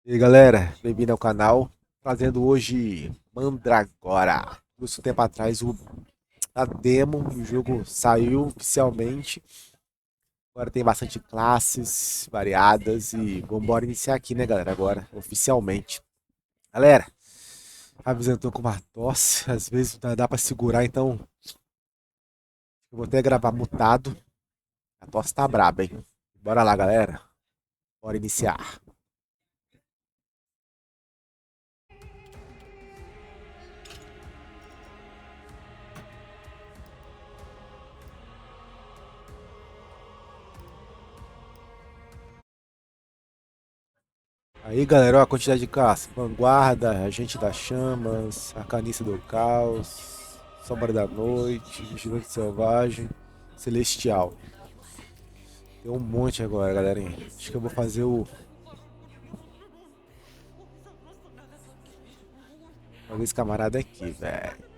E aí galera, bem-vindo ao canal, trazendo hoje Mandragora. Isso tempo atrás a demo, o jogo saiu oficialmente. Agora tem bastante classes variadas e vamos iniciar aqui, né galera, agora, oficialmente. Galera, avisando, tô com uma tosse, às vezes não dá pra segurar, então eu vou até gravar mutado. A tosse tá braba, hein? Bora lá galera, bora iniciar. Aí galera, ó, a quantidade de caça: vanguarda, agente das chamas, arcanista do caos, sombra da noite, vigilante selvagem, celestial. Tem um monte agora, galerinha. Acho que eu vou fazer esse camarada aqui, velho.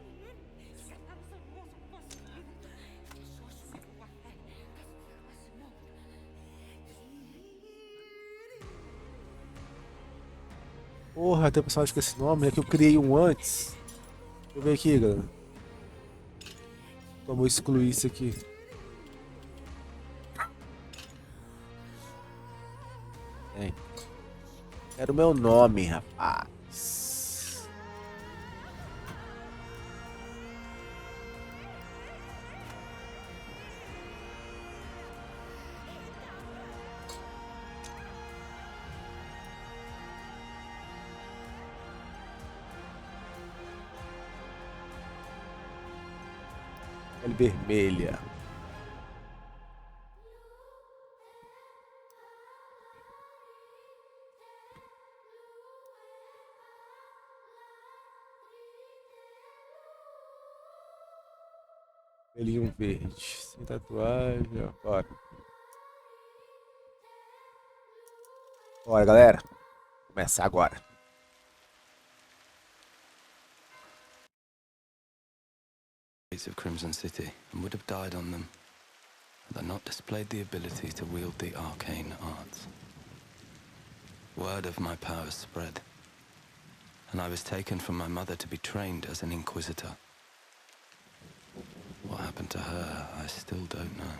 Porra, tem um personagem com esse nome, é que eu criei um antes. Deixa eu ver aqui, galera. Vamos excluir isso aqui. Tem. Era o meu nome, rapaz. Pele vermelha. Pelinho verde. Sem tatuagem. Bora. Bora, galera. Começar agora. Of Crimson City and would have died on them had I not displayed the ability to wield the arcane arts. Word of my powers spread, and I was taken from my mother to be trained as an inquisitor. What happened to her, I still don't know.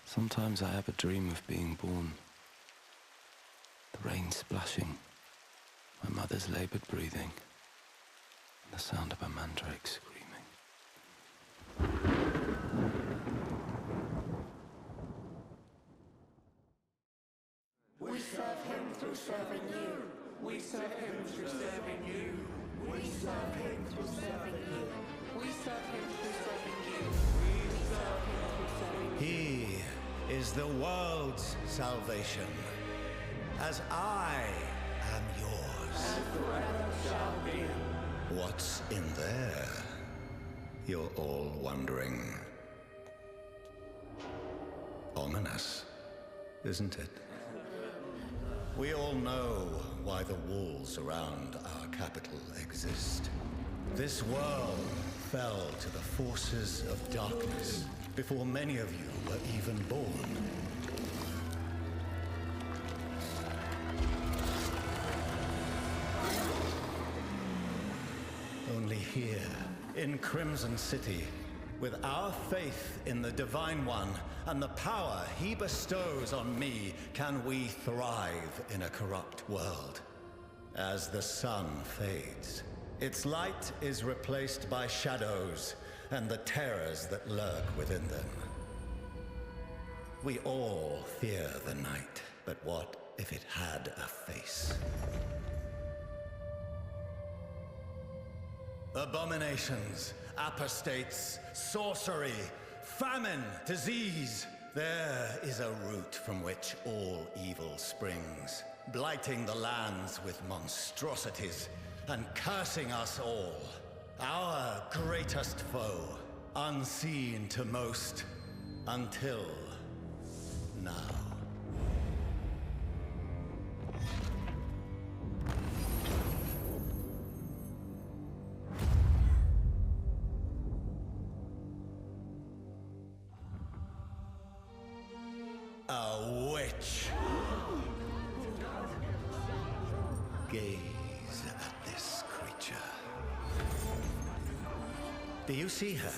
Sometimes I have a dream of being born. The rain splashing, my mother's labored breathing, and the sound of a mandrake screaming. We serve him through serving you. We serve him through serving you. We serve him through serving you. We serve him through serving you. We serve him through serving you. He is the world's salvation, as I am yours. And forever shall be. What's in there? You're all wondering. Ominous, isn't it? We all know why the walls around our capital exist. This world fell to the forces of darkness before many of you were even born. Only here, in Crimson City, with our faith in the Divine One and the power he bestows on me, can we thrive in a corrupt world. As the sun fades, its light is replaced by shadows and the terrors that lurk within them. We all fear the night, but what if it had a face? Abominations, apostates, sorcery, famine, disease. There is a root from which all evil springs, blighting the lands with monstrosities and cursing us all. Our greatest foe, unseen to most, until now. A witch. gaze at this creature. Do you see her?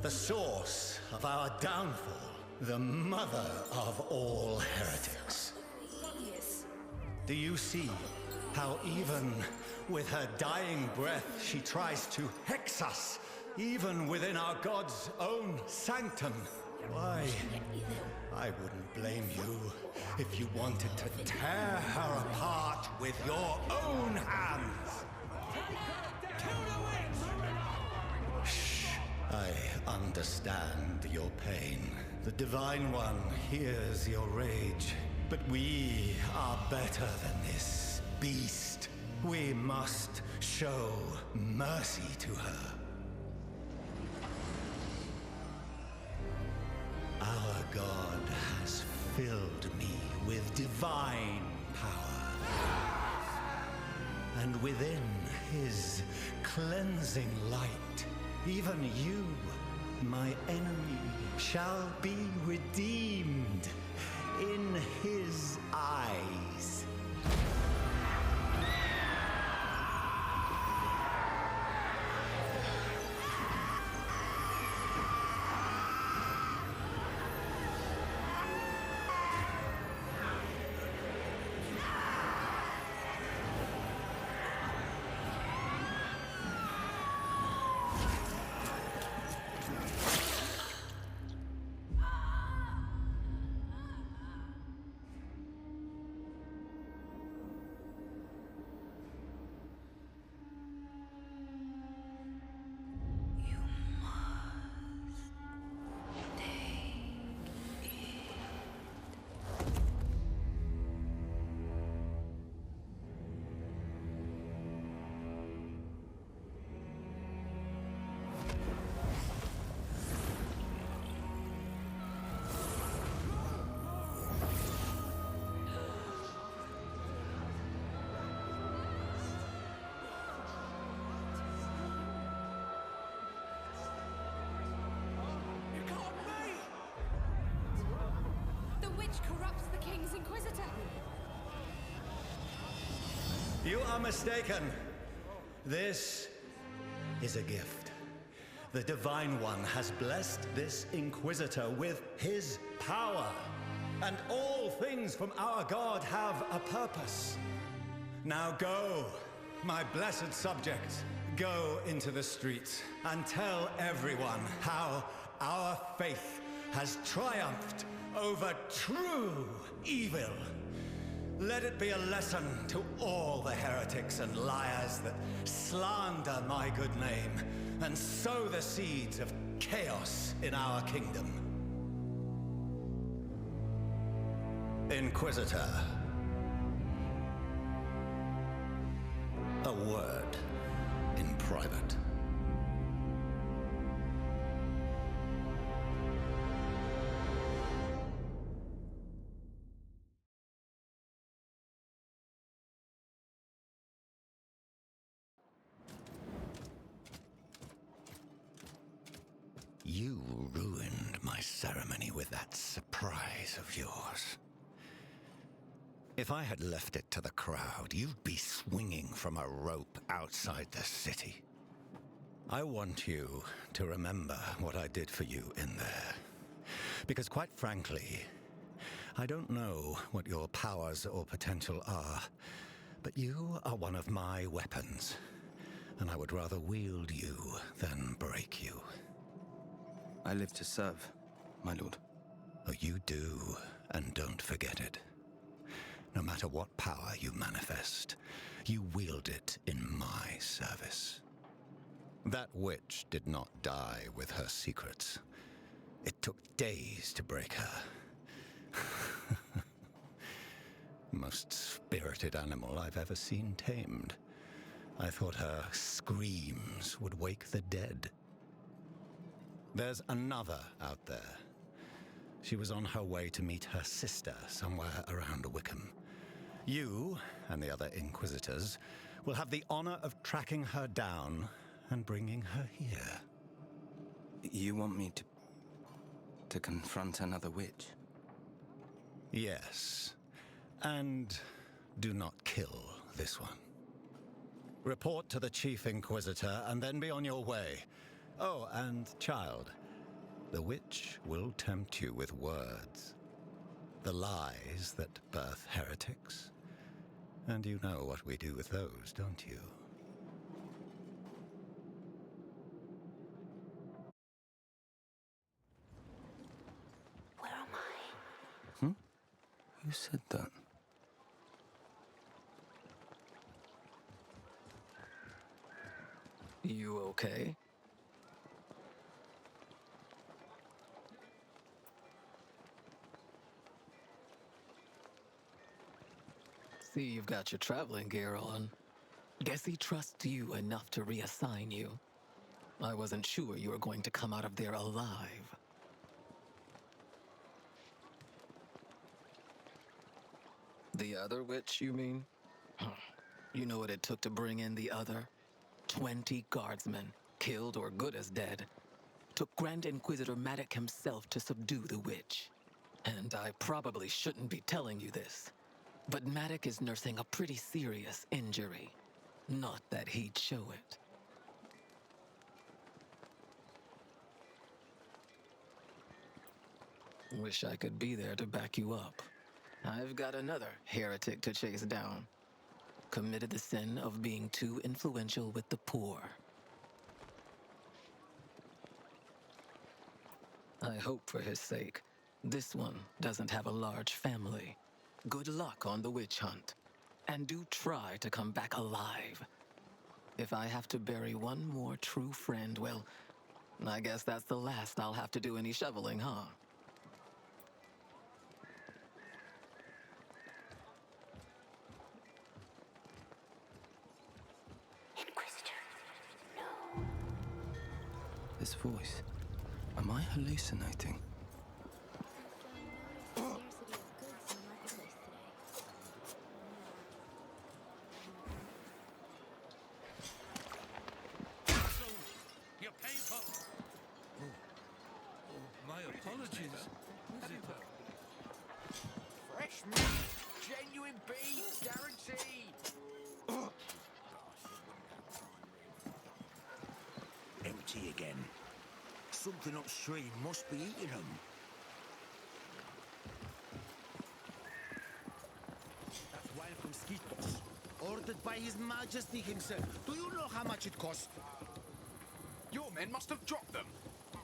The source of our downfall, the mother of all heretics. Do you see how even with her dying breath she tries to hex us, even within our God's own sanctum? Why, I wouldn't blame you if you wanted to tear her apart with your own hands. Shh, I understand your pain. The Divine One hears your rage, but we are better than this beast. We must show mercy to her. Our God has filled me with divine power. And within his cleansing light, even you, my enemy, shall be redeemed in his eyes. You are mistaken. This is a gift. The Divine One has blessed this Inquisitor with his power. And all things from our God have a purpose. Now go, my blessed subjects. Go into the streets and tell everyone how our faith has triumphed over true evil. Let it be a lesson to all the heretics and liars that slander my good name and sow the seeds of chaos in our kingdom. Inquisitor, a word in private. You ruined my ceremony with that surprise of yours. If I had left it to the crowd, you'd be swinging from a rope outside the city. I want you to remember what I did for you in there. Because quite frankly, I don't know what your powers or potential are, but you are one of my weapons, and I would rather wield you than break you. I live to serve, my lord. Oh, you do, and don't forget it. No matter what power you manifest, you wield it in my service. That witch did not die with her secrets. It took days to break her. Most spirited animal I've ever seen tamed. I thought her screams would wake the dead. There's another out there. She was on her way to meet her sister somewhere around Wickham. You and the other Inquisitors will have the honor of tracking her down and bringing her here. You want me to confront another witch? Yes. And do not kill this one. Report to the Chief Inquisitor and then be on your way. Oh, and child, the witch will tempt you with words. The lies that birth heretics. And you know what we do with those, don't you? Where am I? Who said that? You okay? See, you've got your traveling gear on. Guess he trusts you enough to reassign you. I wasn't sure you were going to come out of there alive. The other witch, you mean? You know what it took to bring in the other? 20 guardsmen, killed or good as dead. Took Grand Inquisitor Maddock himself to subdue the witch. And I probably shouldn't be telling you this, but Maddock is nursing a pretty serious injury. Not that he'd show it. Wish I could be there to back you up. I've got another heretic to chase down. Committed the sin of being too influential with the poor. I hope for his sake, this one doesn't have a large family. Good luck on the witch hunt. And do try to come back alive. If I have to bury one more true friend, well, I guess that's the last I'll have to do any shoveling, huh? Inquisitor. This voice. Am I hallucinating? Scarcity of goods in the marketplace today. Your paper. My apologies. Visitor. Fresh meat, genuine beef, guaranteed. Empty again. Something upstream must be eating them. That's wine from Skitos, ordered by His Majesty himself. Do you know how much it cost? Your men must have dropped them.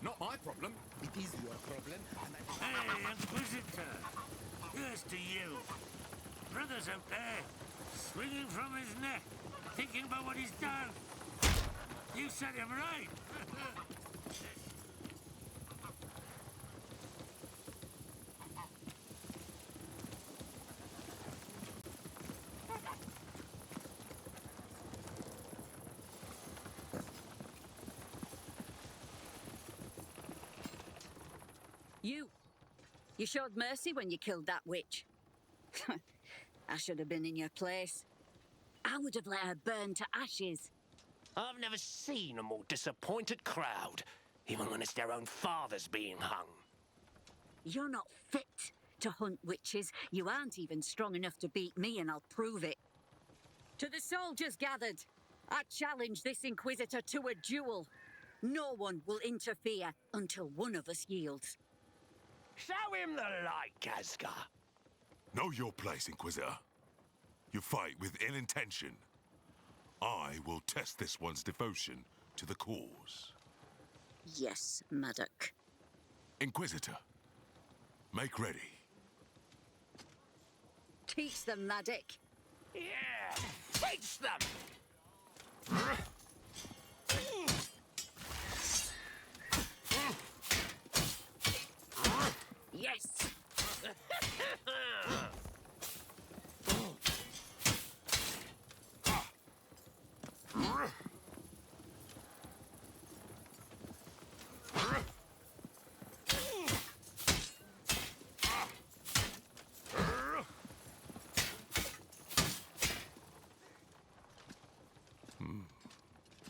Not my problem. It is your problem, and I... Hey, Inquisitor. Here's to you. Brother's out there, swinging from his neck, thinking about what he's done. You set him right. You showed mercy when you killed that witch. I should have been in your place. I would have let her burn to ashes. I've never seen a more disappointed crowd, even when it's their own fathers being hung. You're not fit to hunt witches. You aren't even strong enough to beat me, and I'll prove it. To the soldiers gathered, I challenge this Inquisitor to a duel. No one will interfere until one of us yields. Show him the light, Kazka. Know your place, Inquisitor. You fight with ill intention. I will test this one's devotion to the cause. Yes, Maddock. Inquisitor, make ready. Teach them, Maddock. Yeah, teach them! Yes!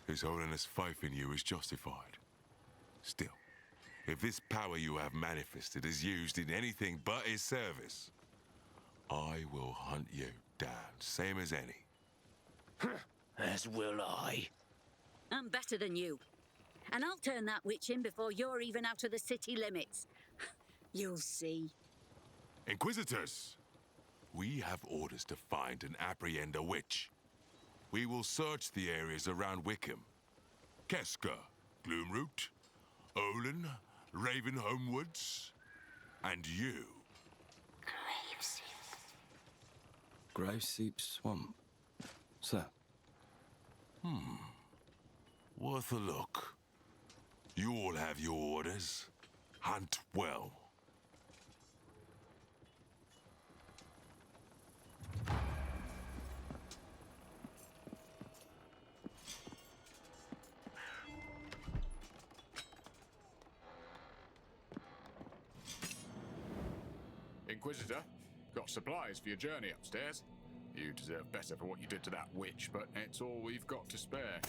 His Holiness' faith in you is justified. Still, if this power you have manifested is used in anything but his service, I will hunt you down, same as any. As will I. I'm better than you. And I'll turn that witch in before you're even out of the city limits. You'll see. Inquisitors, we have orders to find and apprehend a witch. We will search the areas around Wickham. Keska, Gloomroot, Olin, Ravenholm Woods, and you. Graveseep Swamp. Sir. Worth a look. You all have your orders. Hunt well. Inquisitor, got supplies for your journey upstairs. You deserve better for what you did to that witch, but it's all we've got to spare.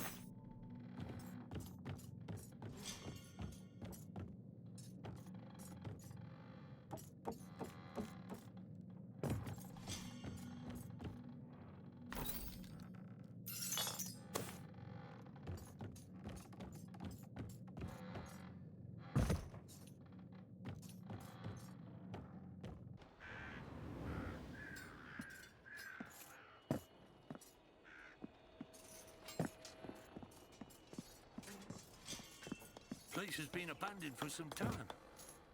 Place has been abandoned for some time.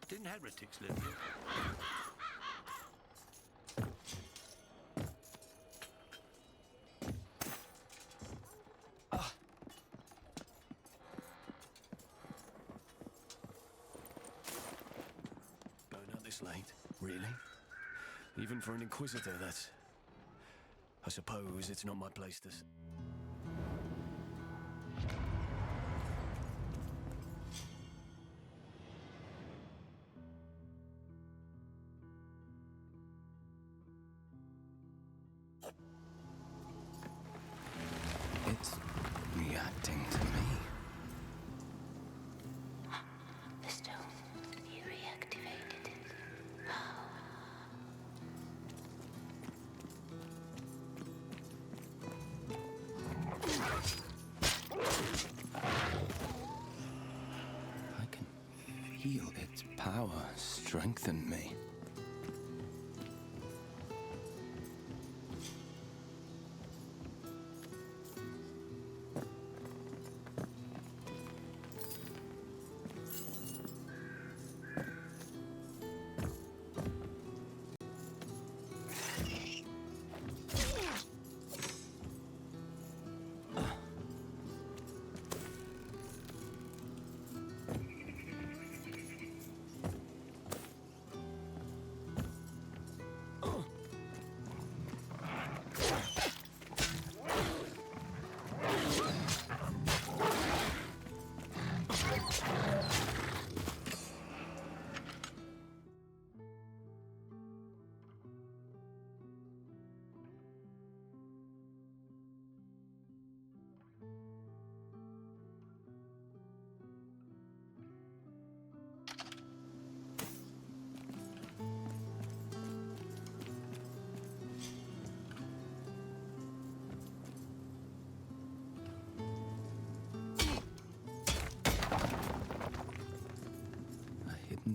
Didn't heretics live here? Going out this late? Really? Even for an Inquisitor, that's... I suppose it's not my place to... It's reacting to me. The stone, you reactivated it. I can feel its power strengthen me.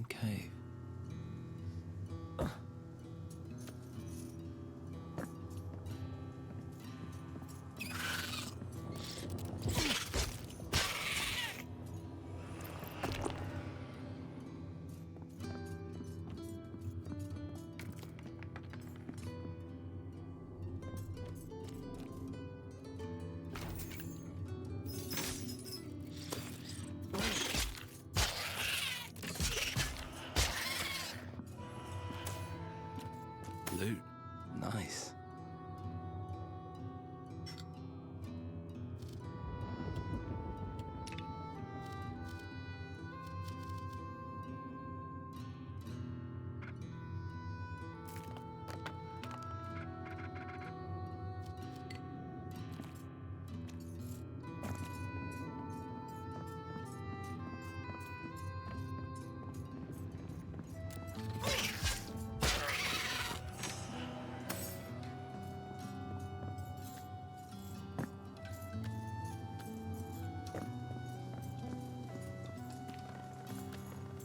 Cave. Loot. Nice.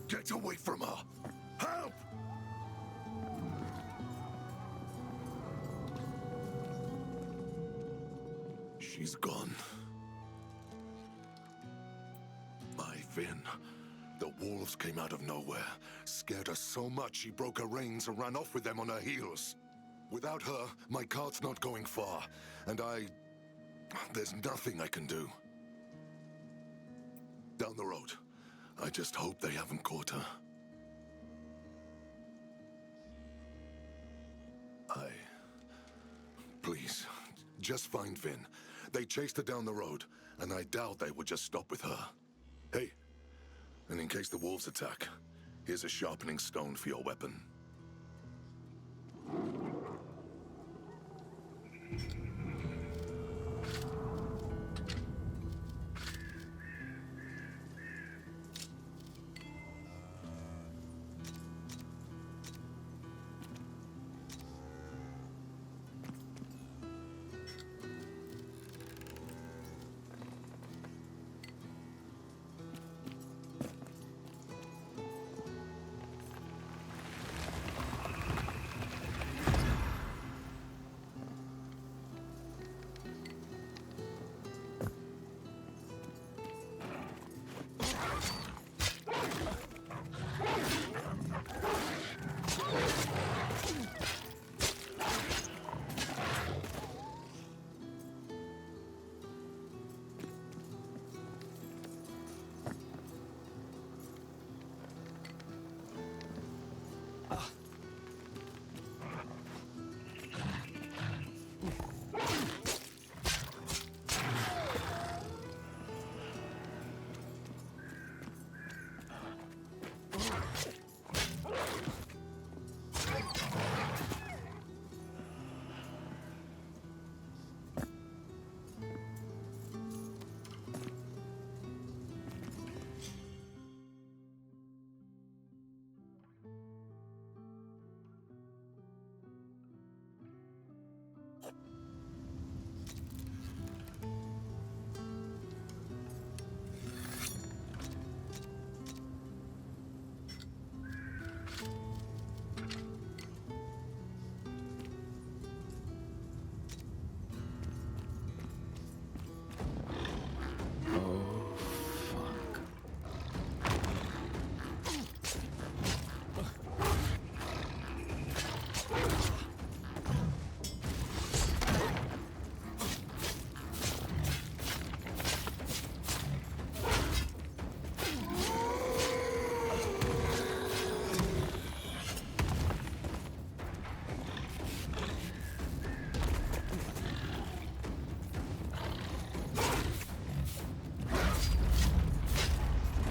Get away from her! Help! She's gone. My Vin. The wolves came out of nowhere, scared her so much she broke her reins and ran off with them on her heels. Without her, my cart's not going far, and there's nothing I can do. Down the road. I just hope they haven't caught her. Please, just find Vin. They chased her down the road, and I doubt they would just stop with her. Hey, and in case the wolves attack, here's a sharpening stone for your weapon.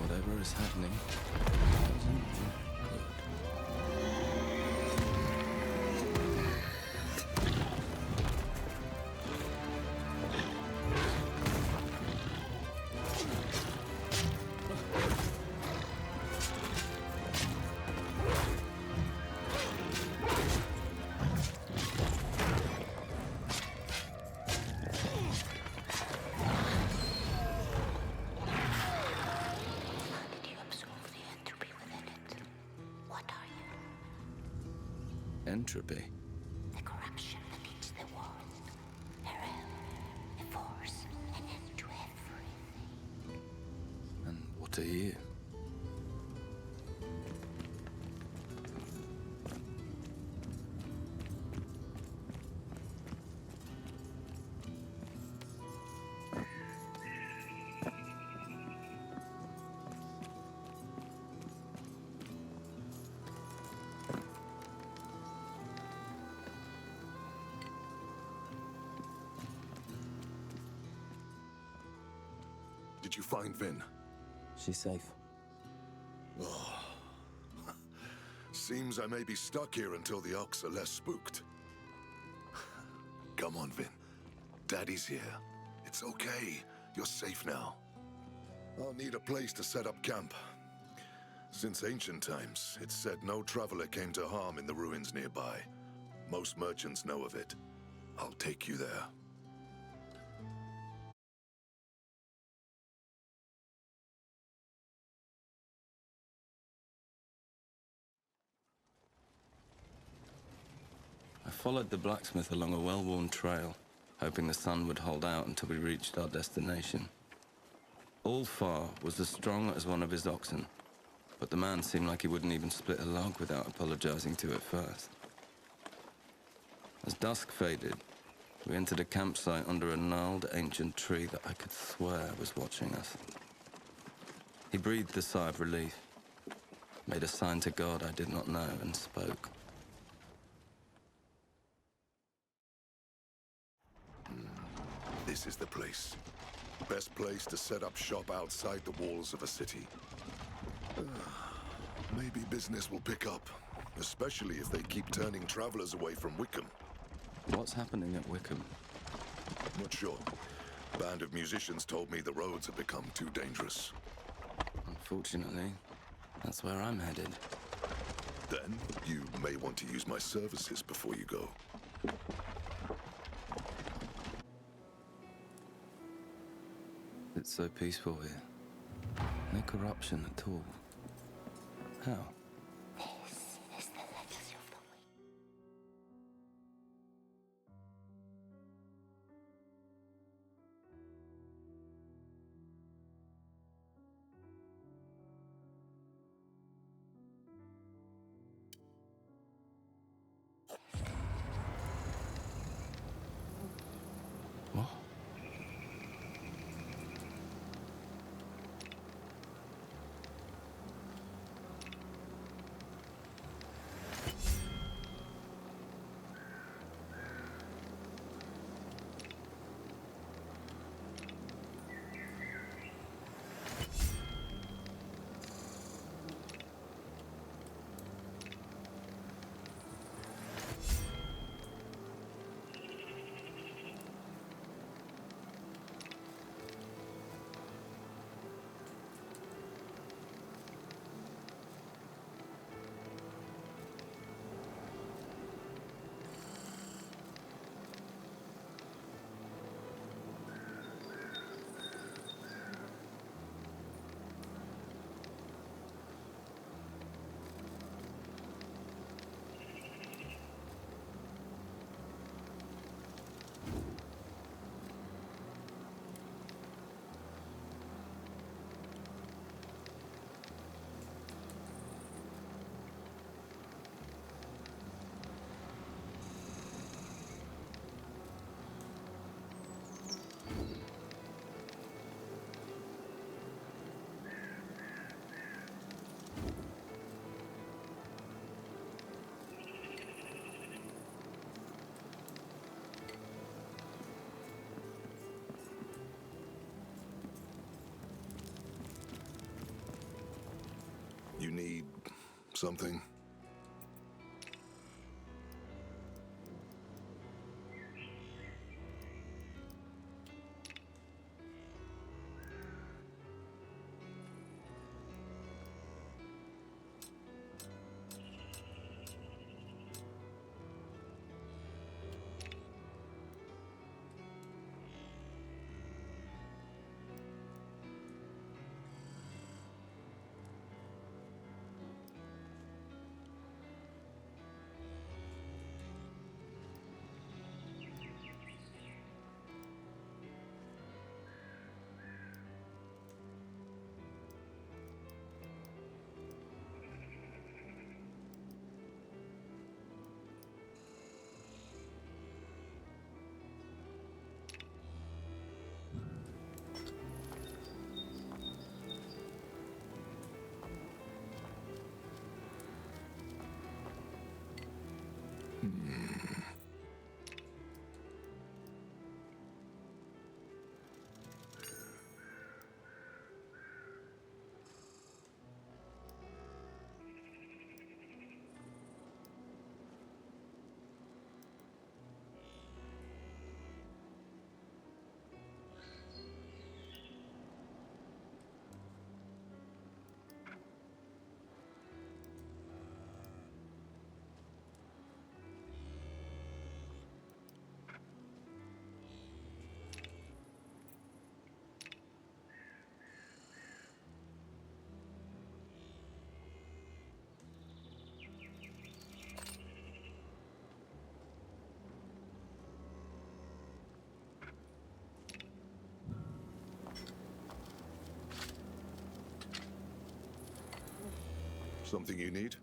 Whatever is happening entropy. The corruption that eats the world. A realm, a force, an end to everything. And what are you? Did you find Vin? She's safe. Oh. Seems I may be stuck here until the Ox are less spooked. Come on, Vin. Daddy's here. It's okay. You're safe now. I'll need a place to set up camp. Since ancient times, it's said no traveler came to harm in the ruins nearby. Most merchants know of it. I'll take you there. I followed the blacksmith along a well-worn trail, hoping the sun would hold out until we reached our destination. Ulfar was as strong as one of his oxen, but the man seemed like he wouldn't even split a log without apologizing to it first. As dusk faded, we entered a campsite under a gnarled ancient tree that I could swear was watching us. He breathed a sigh of relief, made a sign to God I did not know, and spoke. This is the place. Best place to set up shop outside the walls of a city. Maybe business will pick up, especially if they keep turning travelers away from Wickham. What's happening at Wickham? Not sure. Band of musicians told me the roads have become too dangerous. Unfortunately, that's where I'm headed. Then, you may want to use my services before you go. It's so peaceful here. No corruption at all. How? This is the legacy of the week. What? You need something? Something you need?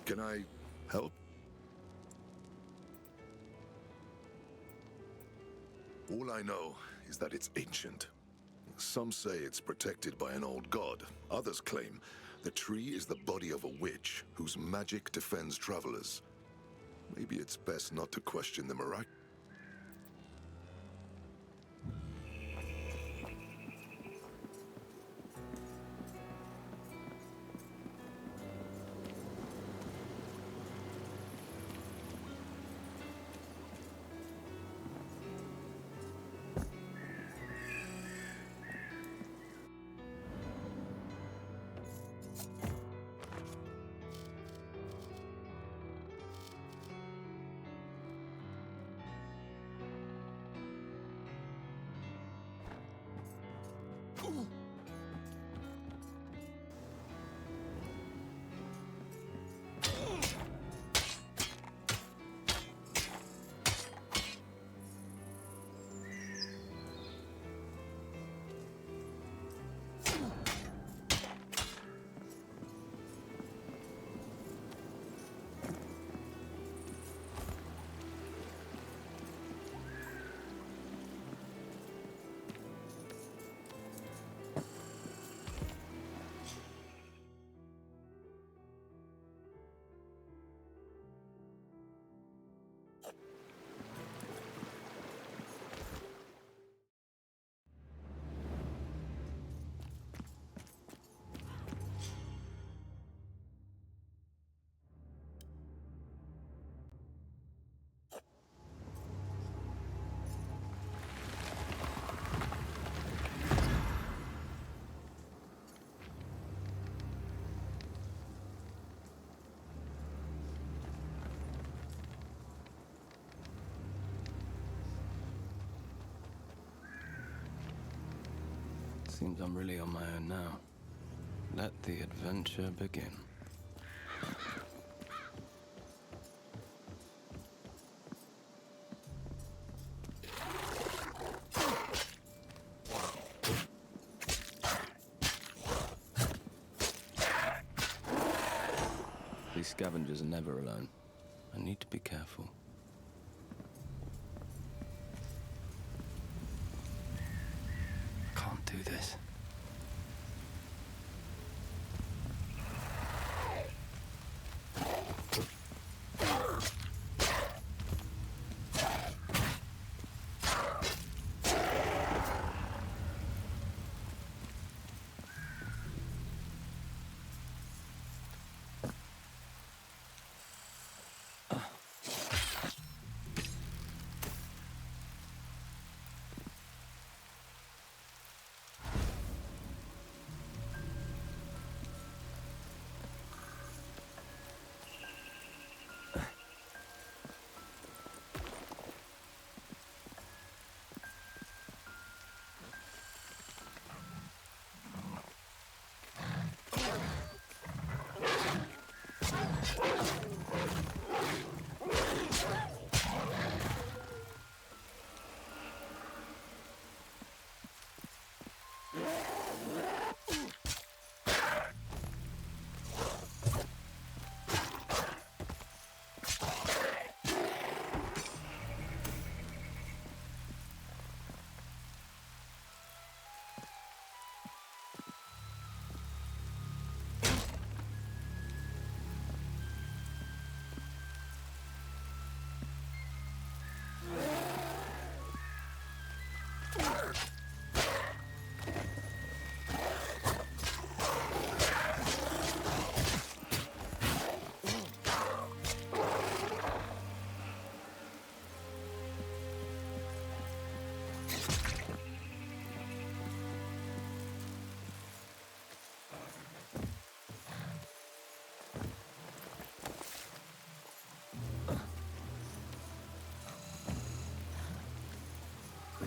Can I help? All I know is that it's ancient. Some say it's protected by an old god. Others claim the tree is the body of a witch whose magic defends travelers. Maybe it's best not to question the miraculous. Seems I'm really on my own now. Let the adventure begin. These scavengers are never alone. I need to be careful. Can't do this.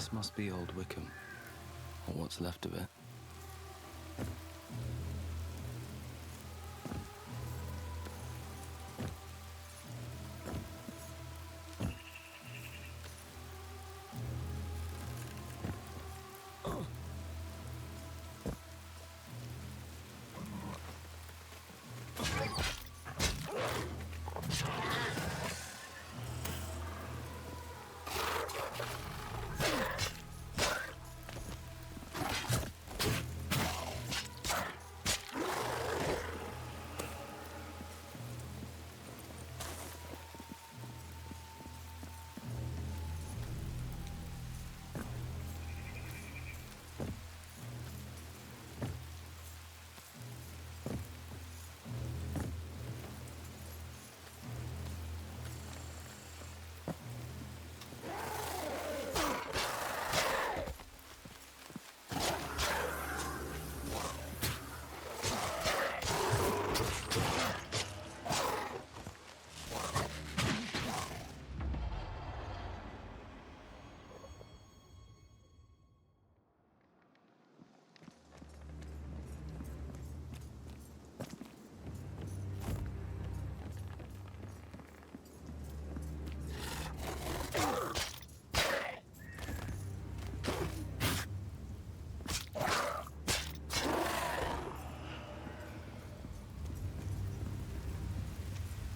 This must be Old Wickham, or what's left of it.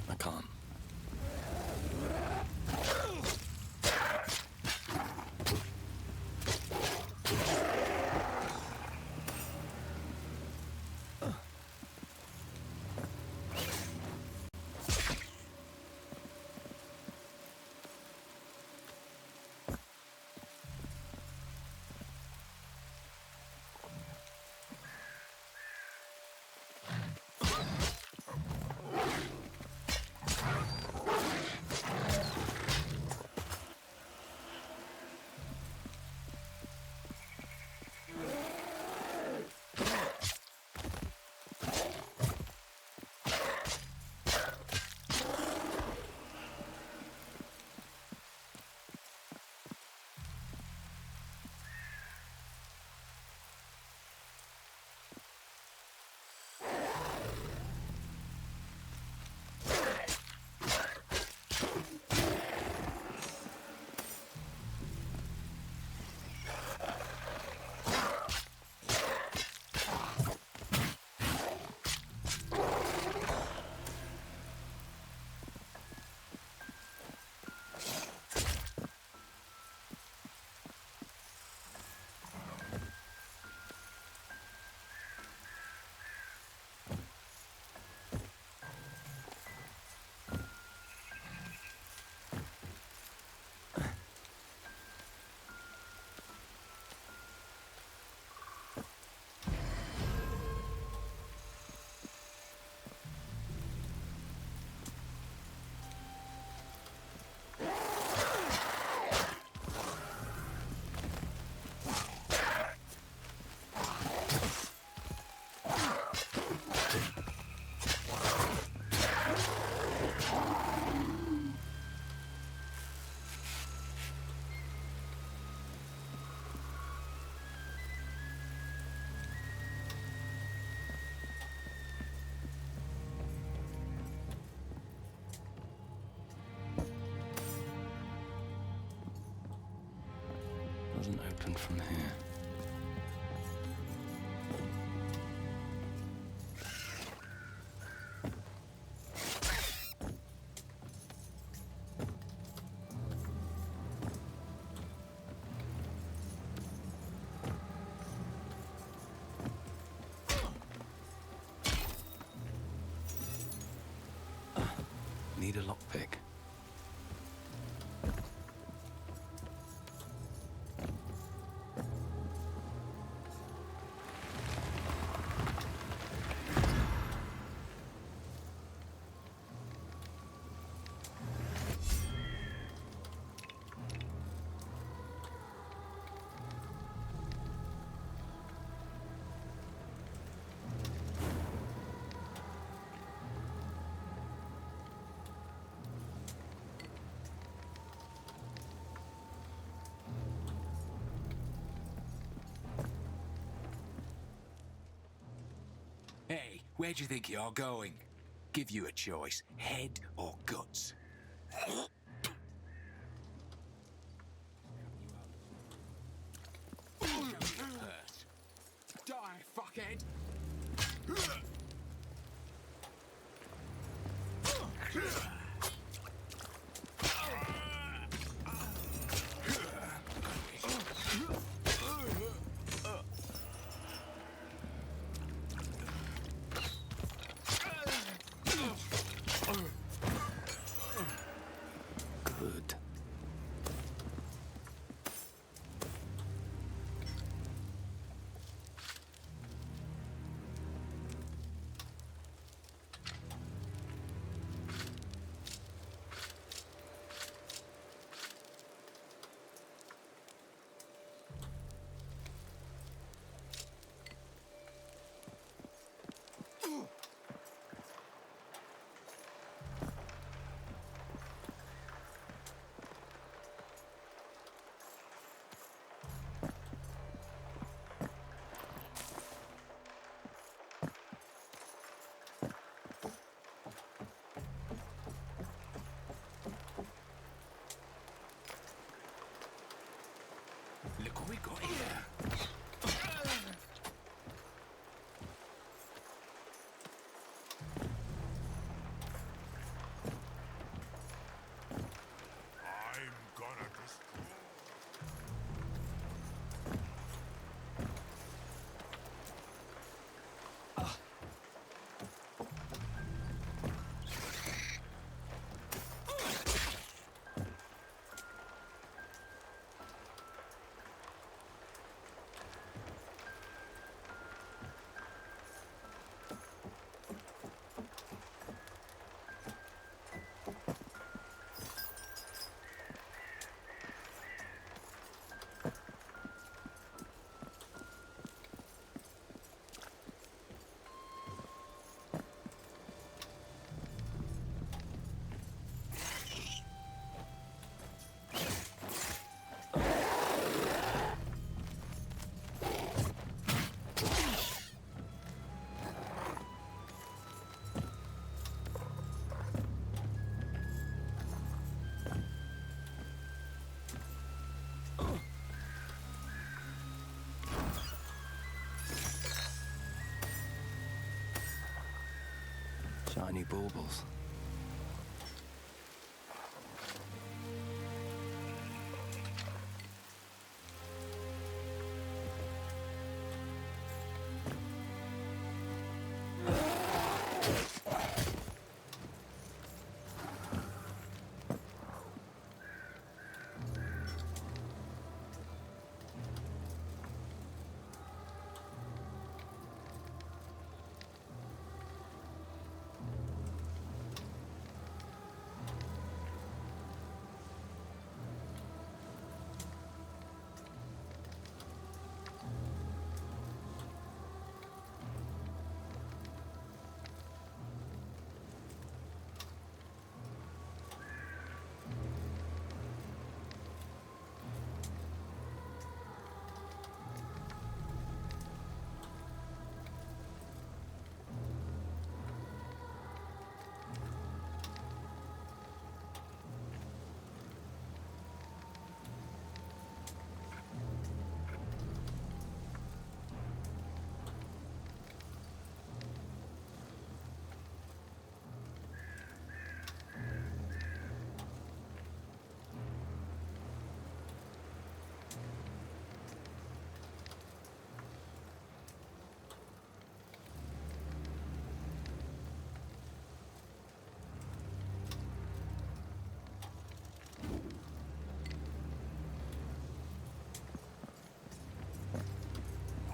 I can't. Doesn't open from here. Need a lockpick. Where do you think you're going? Give you a choice, head or guts. Hurt. Die, fuckhead! Good. Look what we got here. I'm gonna destroy. Shiny baubles.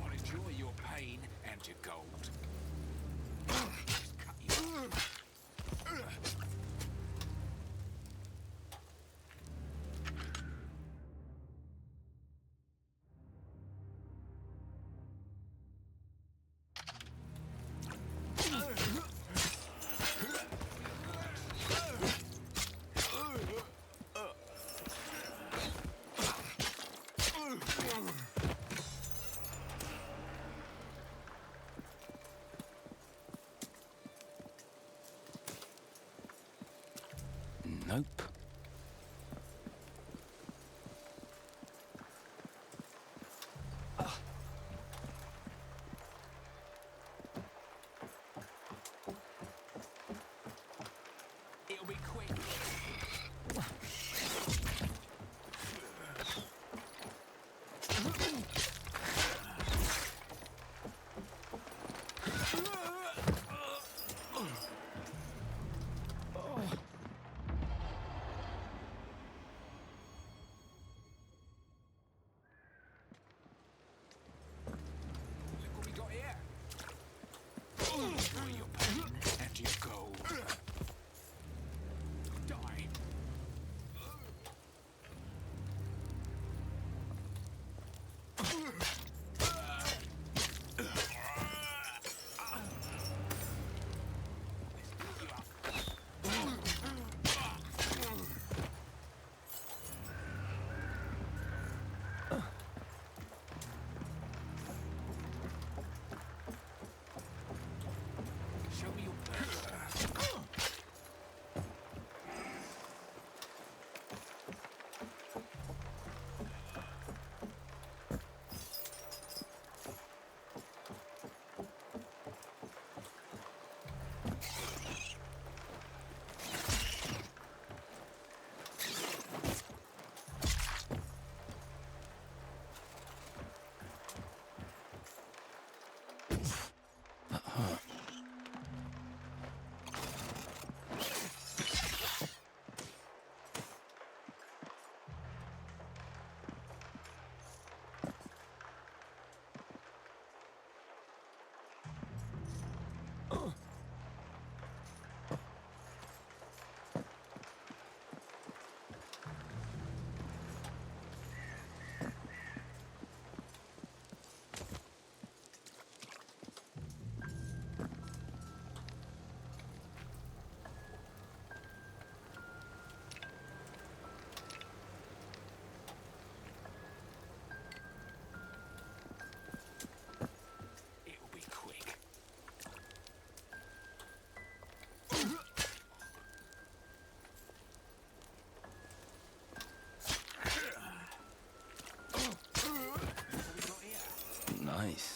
I'll enjoy your pain and your gold. Just cut you. Nope. It'll be quick. Look what we got here. Enjoy your pain and your gold. Die. Show me your It'll be quick. What we got here? Nice.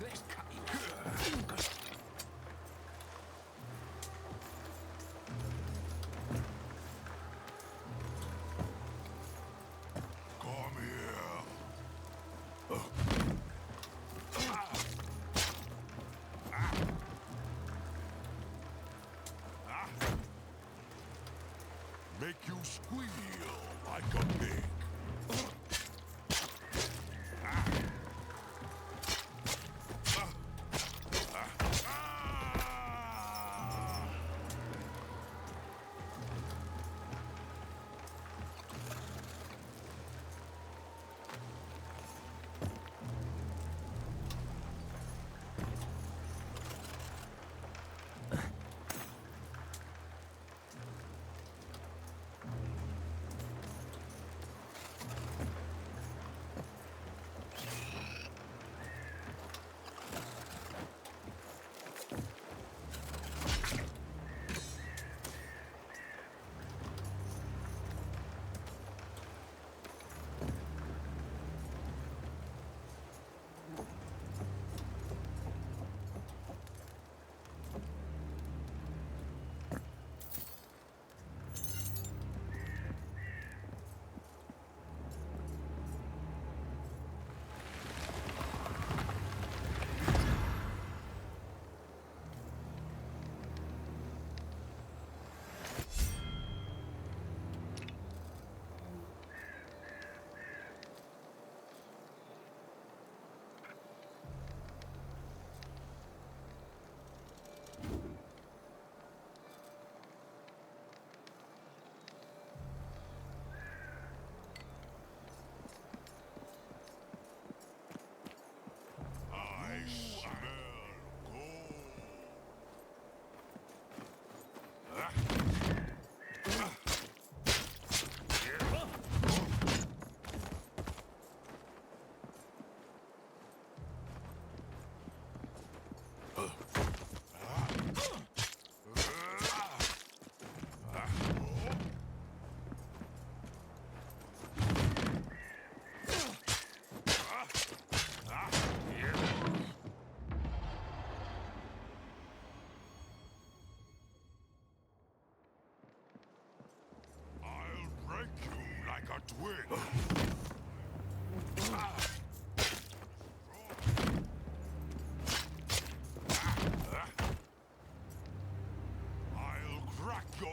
Let's cut you. Come here. Make you squeal like a pig.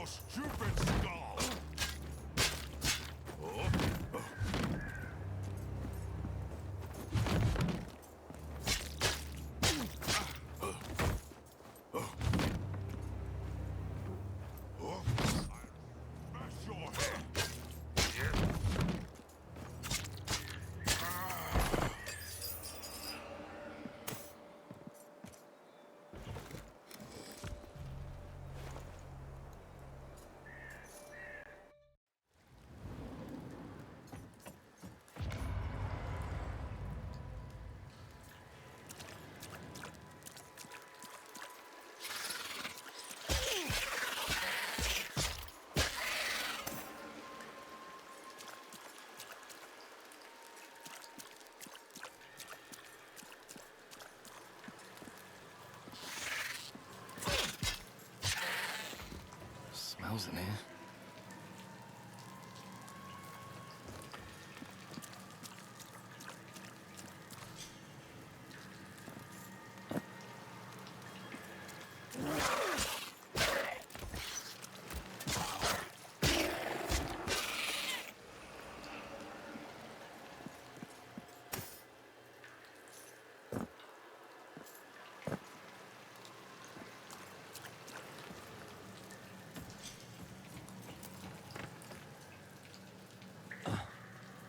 your stupid skull! Smash your head! Smells in here.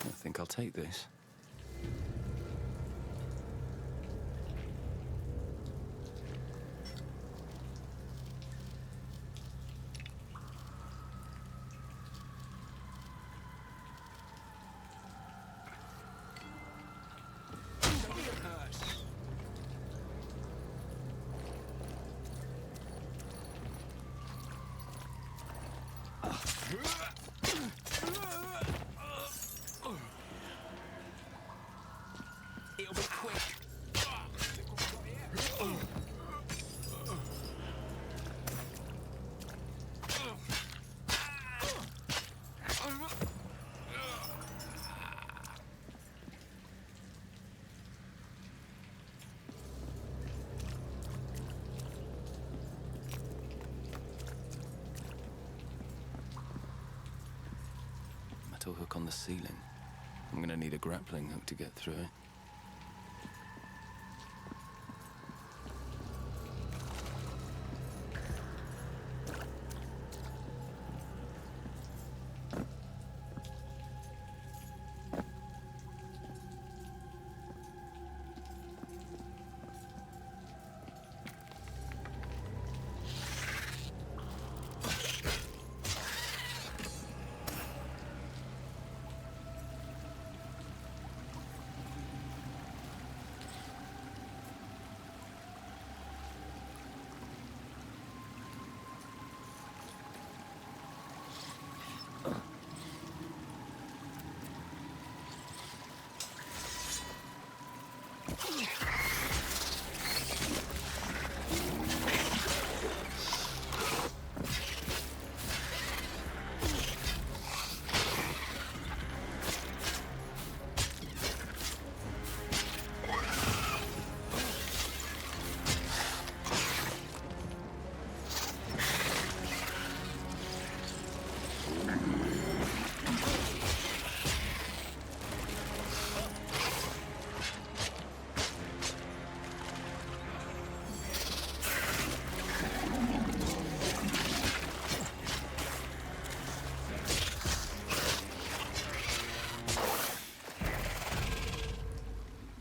I think I'll take this. It'll be quick. Metal hook on the ceiling. I'm gonna need a grappling hook to get through it.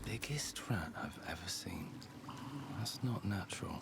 Biggest rat I've ever seen. That's not natural.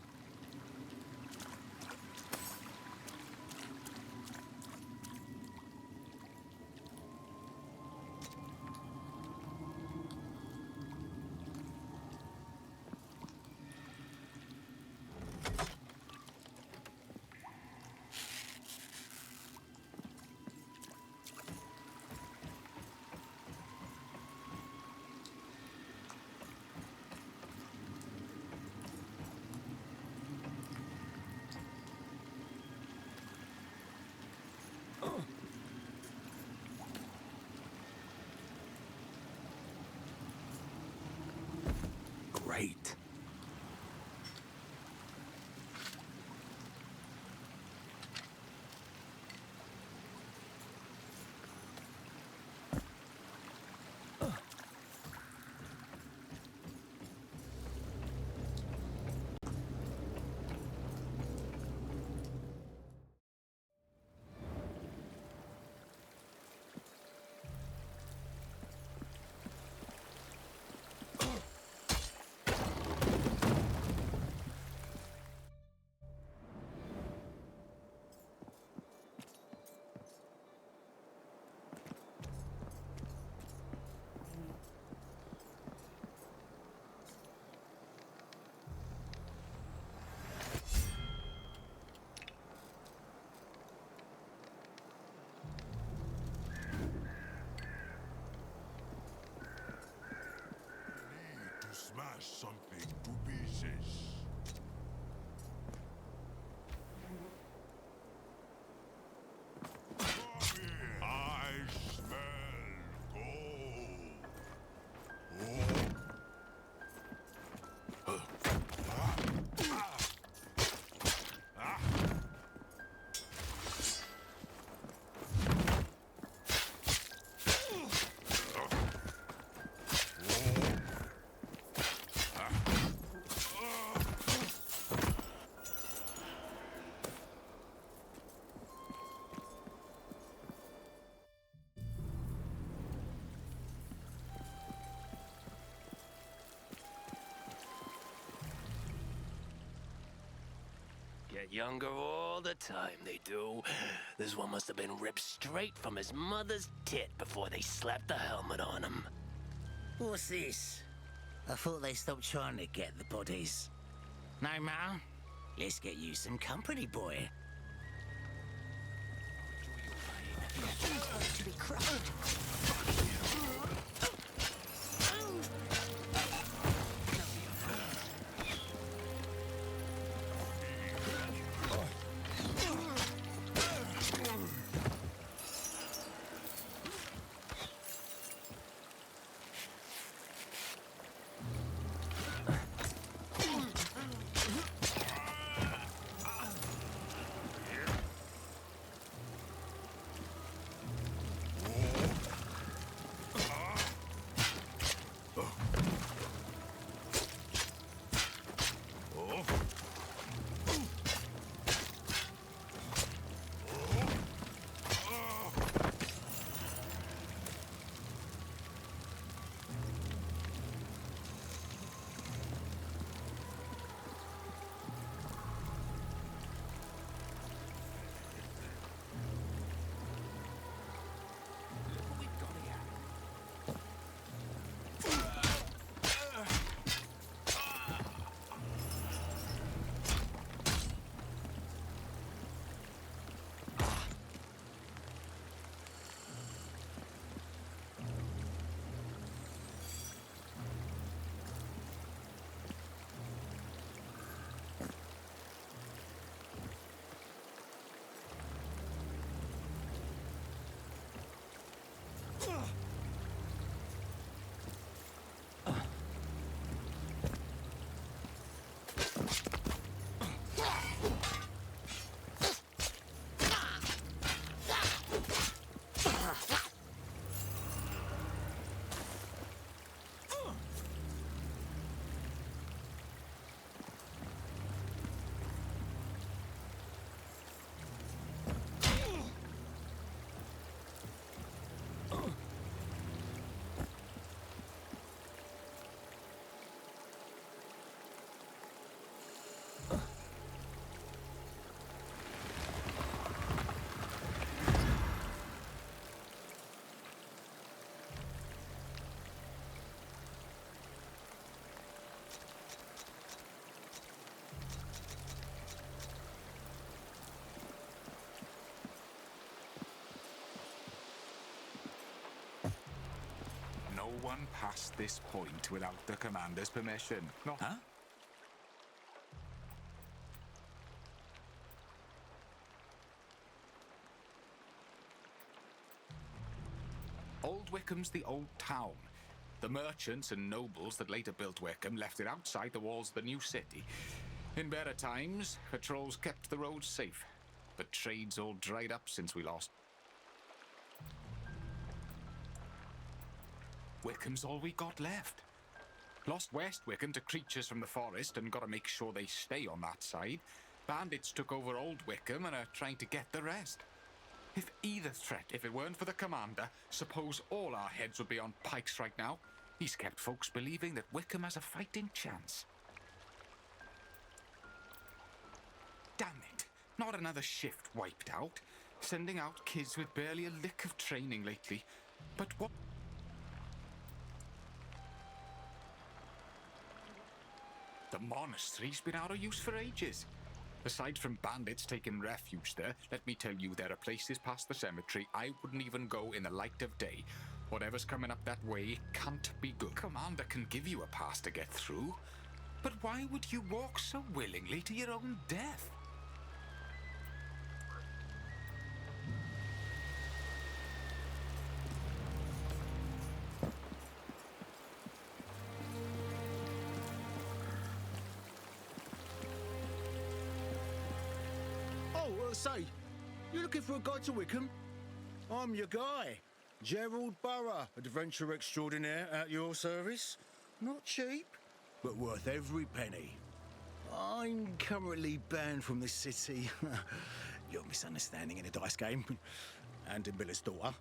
smash something to pieces. I smell gold. Get younger all the time, they do. This one must have been ripped straight from his mother's tit before they slapped the helmet on him. What's this? I thought they stopped trying to get the bodies. No matter. Let's get you some company, boy. To be crushed. No one passed this point without the commander's permission. No. Huh? Old Wickham's the old town. The merchants and nobles that later built Wickham left it outside the walls of the new city. In better times, patrols kept the roads safe. But trade's all dried up since we lost. Wickham's all we got left. Lost West Wickham to creatures from the forest and gotta make sure they stay on that side. Bandits took over Old Wickham and are trying to get the rest. If it weren't for the commander, suppose all our heads would be on pikes right now. He's kept folks believing that Wickham has a fighting chance. Damn it, not another shift wiped out. Sending out kids with barely a lick of training lately. But what? The monastery's been out of use for ages. Aside from bandits taking refuge there, let me tell you there are places past the cemetery I wouldn't even go in the light of day. Whatever's coming up that way can't be good. Commander can give you a pass to get through, but why would you walk so willingly to your own death? Say, you looking for a guide to Wickham? I'm your guy, Gerald Burrough, adventurer extraordinaire at your service. Not cheap, but worth every penny. I'm currently banned from this city. Little misunderstanding in a dice game, and in Miller's daughter.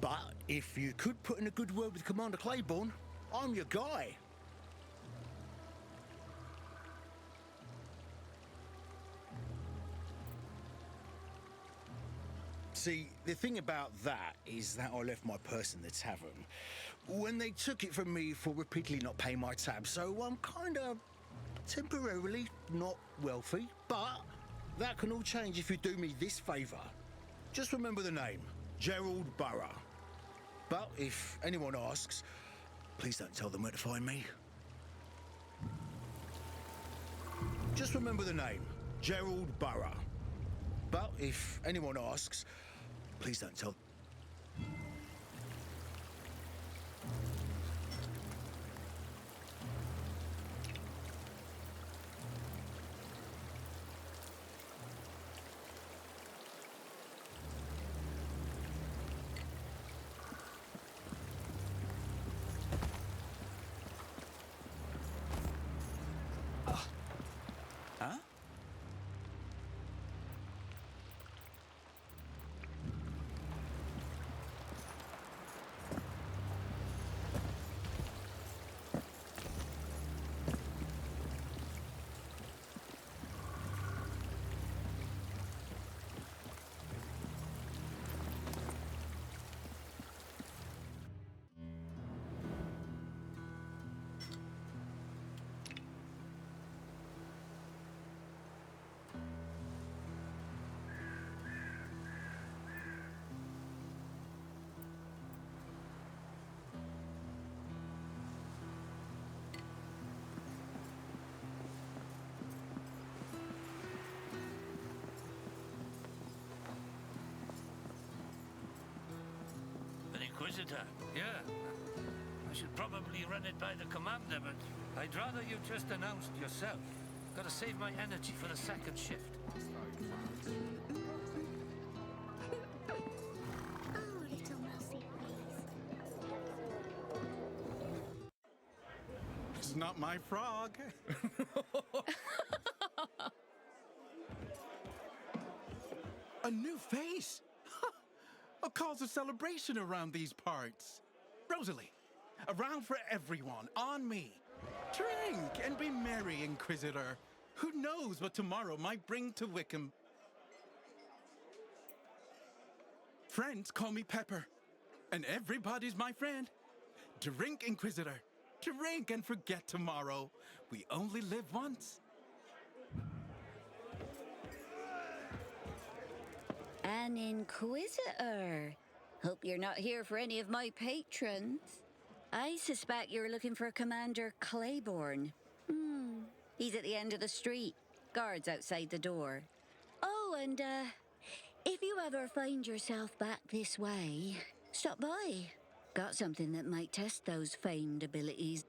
But if you could put in a good word with Commander Claiborne, I'm your guy. See, the thing about that is that I left my purse in the tavern when they took it from me for repeatedly not paying my tab, so I'm kind of temporarily not wealthy, but that can all change if you do me this favour. Just remember the name, Gerald Burrough. But if anyone asks, please don't tell them where to find me. Just remember the name, Gerald Burrough. But if anyone asks, please don't tell. Huh? An Inquisitor, yeah. I should probably run it by the Commander, but I'd rather you just announced yourself. Gotta save my energy for the second shift. Oh, little mousy It's not my frog. A new face. A cause of celebration around these parts. Rosalie, around for everyone, on me. Drink and be merry, Inquisitor. Who knows what tomorrow might bring to Wickham? Friends call me Pepper, and everybody's my friend. Drink, Inquisitor. Drink and forget tomorrow. We only live once. An Inquisitor. Hope you're not here for any of my patrons. I suspect you're looking for Commander Claiborne. He's at the end of the street. Guards outside the door. Oh, and if you ever find yourself back this way, stop by. Got something that might test those famed abilities.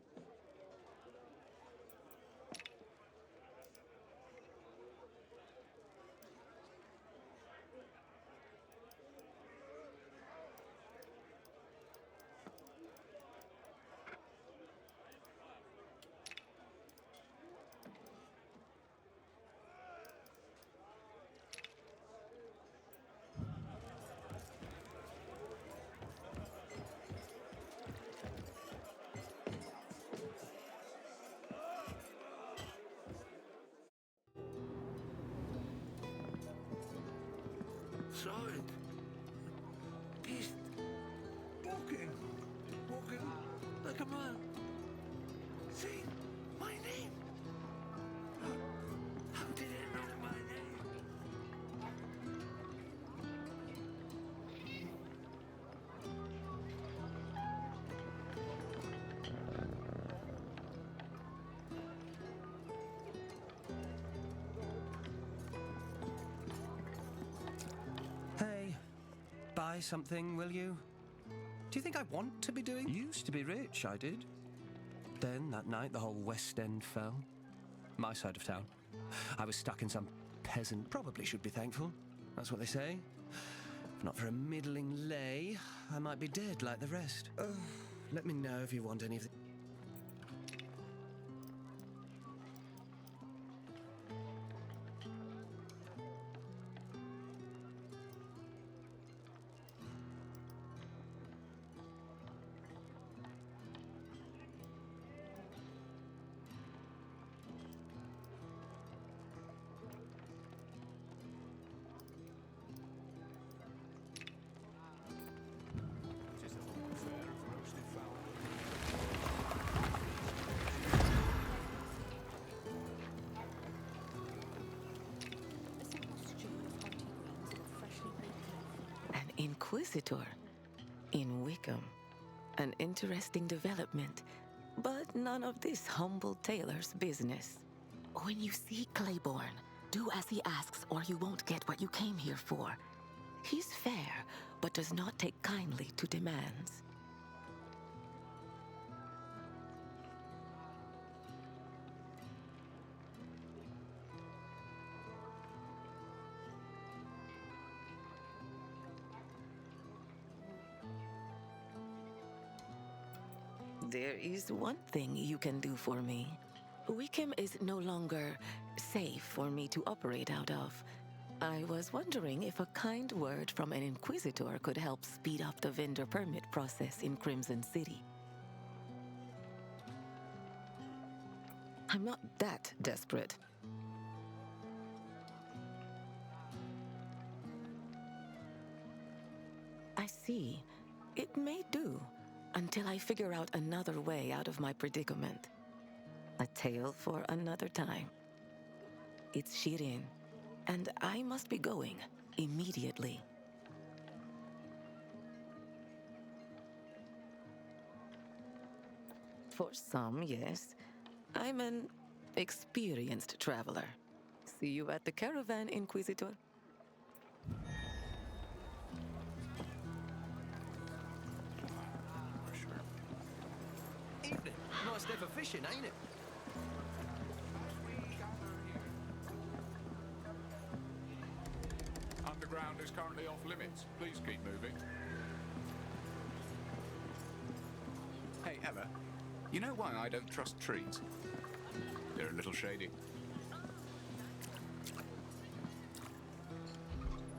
Saw it. Beast. Walking like a man. Say my name. How did it know my name? buy something, will you? Do you think I want to be doing? Used to be rich, I did. Then, that night, the whole West End fell. My side of town. I was stuck in some peasant. Probably should be thankful. That's what they say. If not for a middling lay, I might be dead like the rest. Let me know if you want any of the... An inquisitor in Wickham. An interesting development, but none of this humble tailor's business. When you see Claiborne, do as he asks or you won't get what you came here for. He's fair, but does not take kindly to demands. There is one thing you can do for me. Wickham is no longer safe for me to operate out of. I was wondering if a kind word from an inquisitor could help speed up the vendor permit process in Crimson City. I'm not that desperate. I see. It may do, until I figure out another way out of my predicament. A tale for another time. It's Shirin, and I must be going immediately. For some, yes. I'm an experienced traveler. See you at the caravan, Inquisitor. Evening. Nice day for fishing, ain't it? Underground is currently off limits. Please keep moving. Hey, Emma, you know why I don't trust trees? They're a little shady.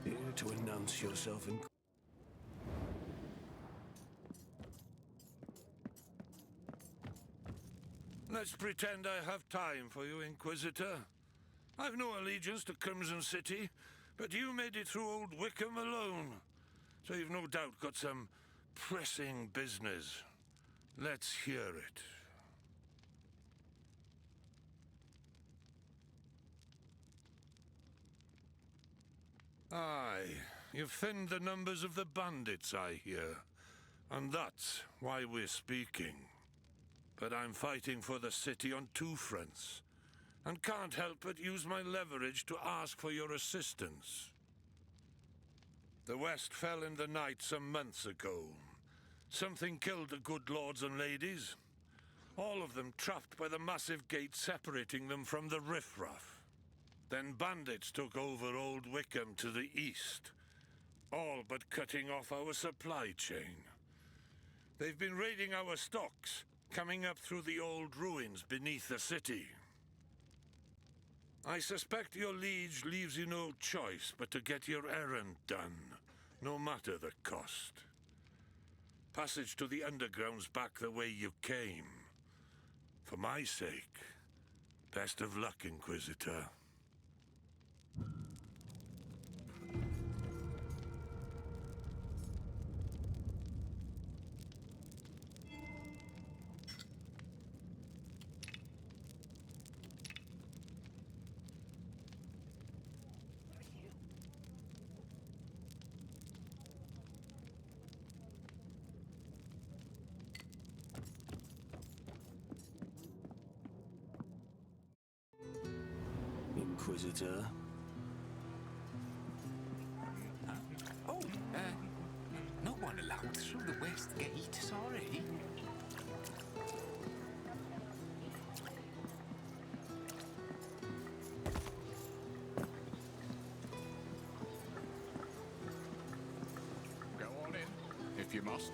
Here to announce yourself in... Let's pretend I have time for you, Inquisitor. I've no allegiance to Crimson City, but you made it through Old Wickham alone. So you've no doubt got some pressing business. Let's hear it. Aye, you've thinned the numbers of the bandits, I hear. And that's why we're speaking. But I'm fighting for the city on two fronts, and can't help but use my leverage to ask for your assistance. The West fell in the night some months ago. Something killed the good lords and ladies. All of them trapped by the massive gate separating them from the riffraff. Then bandits took over Old Wickham to the east, all but cutting off our supply chain. They've been raiding our stocks, coming up through the old ruins beneath the city. I suspect your liege leaves you no choice but to get your errand done, no matter the cost. Passage to the underground's back the way you came. For my sake, best of luck, Inquisitor. Inquisitor. Oh, along through the west gate, sorry. Go on in, if you must.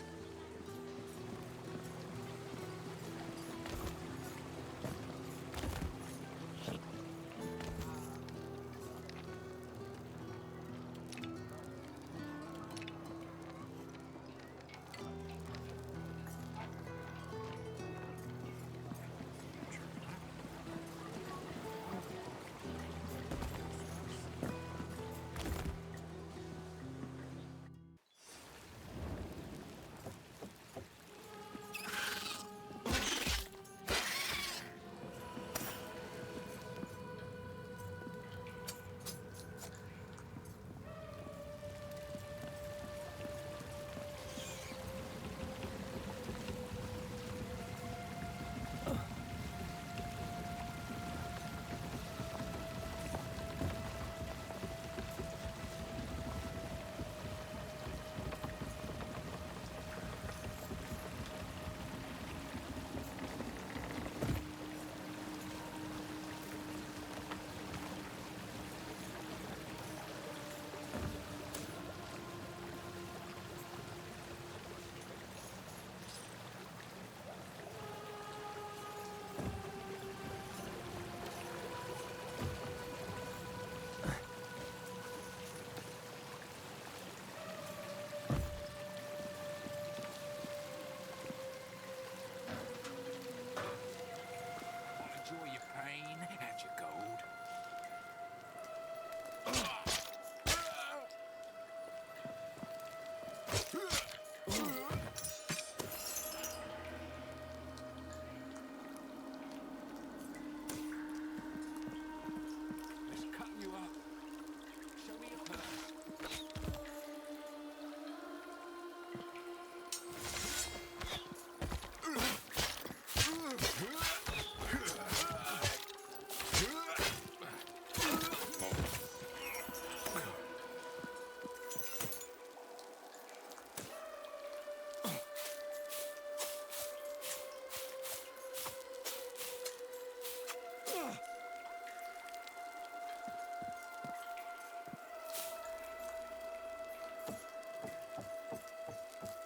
Enjoy your pain and your gold. Let's cut you up. Show me your plan.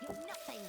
You're nothing.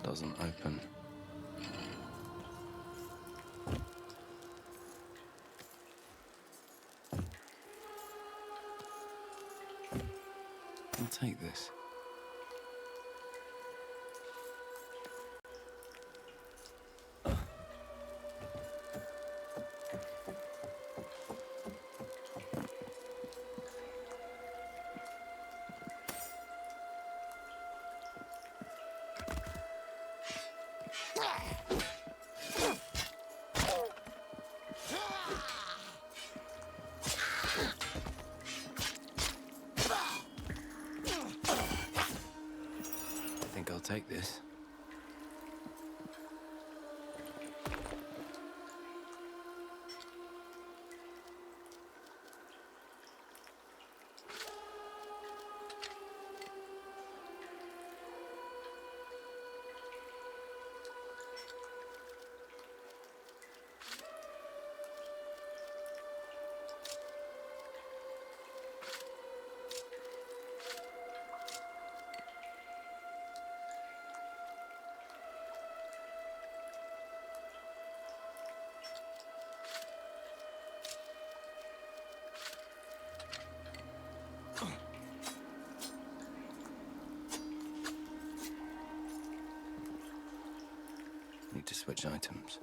Doesn't open. I'll take this. I think I'll take this. to switch items.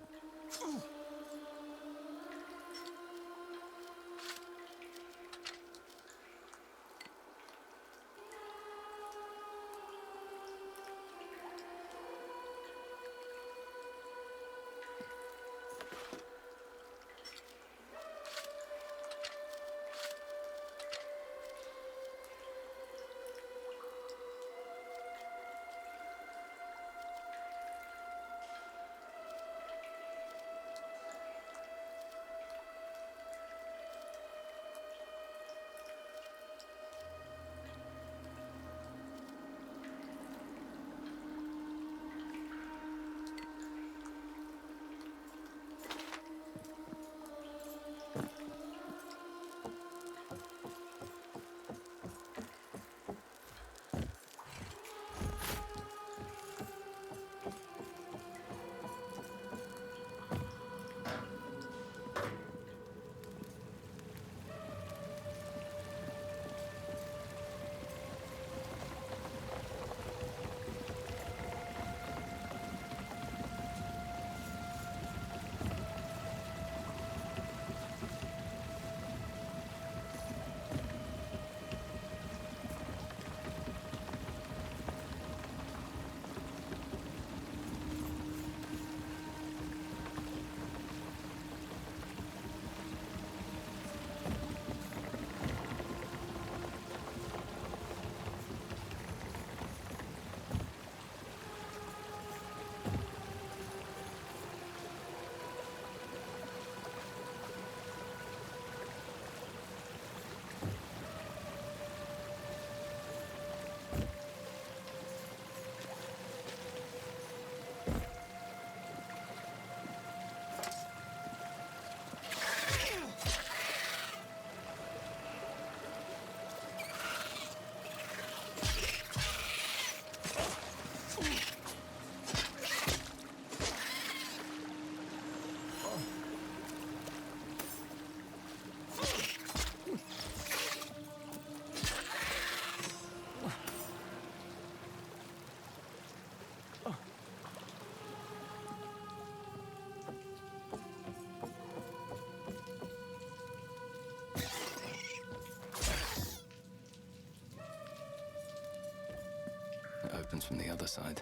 It opens from the other side.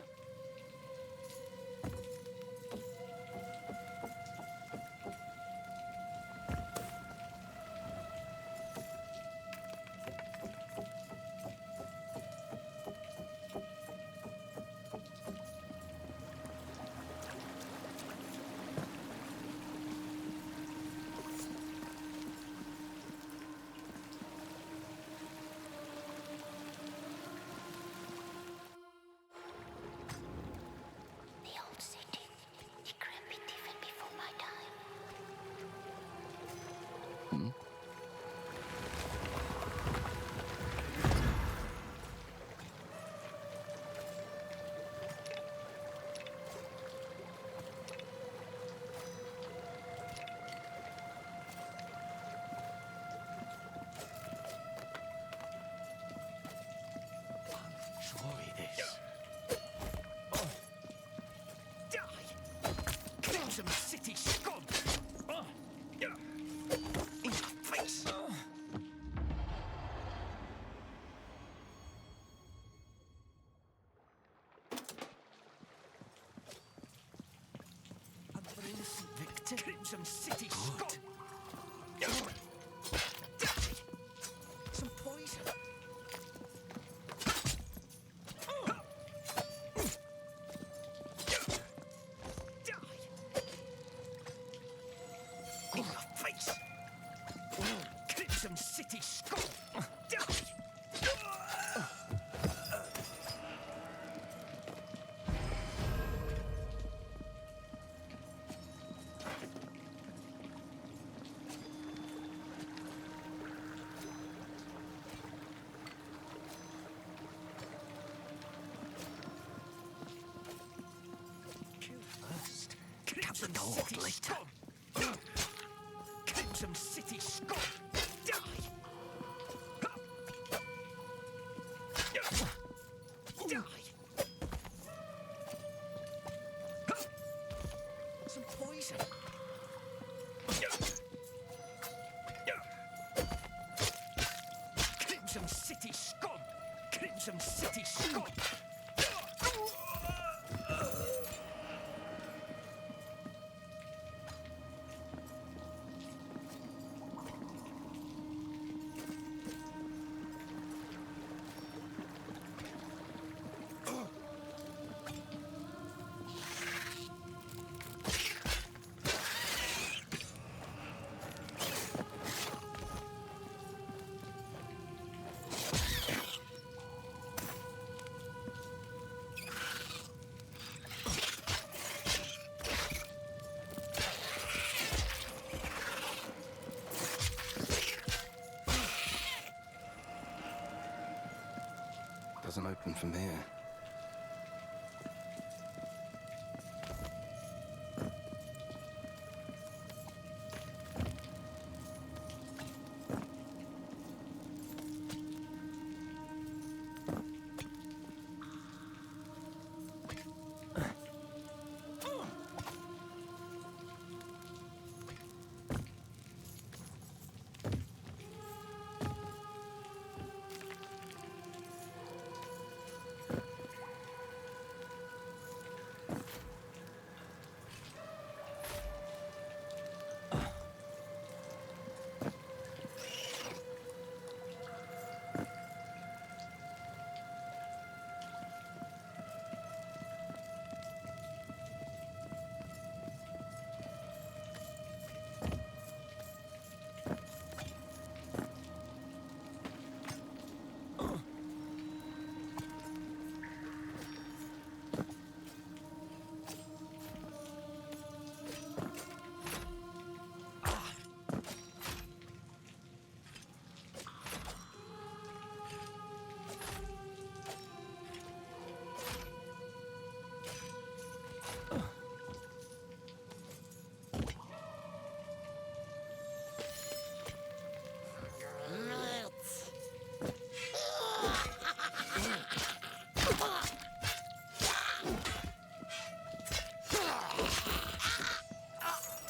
Crimson City scum! In your face! Another innocent victim. Crimson City scum! Some poison. In your face! Crimson City scum! Kill first. Crimson City scum! Crimson City scum! Die! Die! Crimson City scum! Doesn't open from here.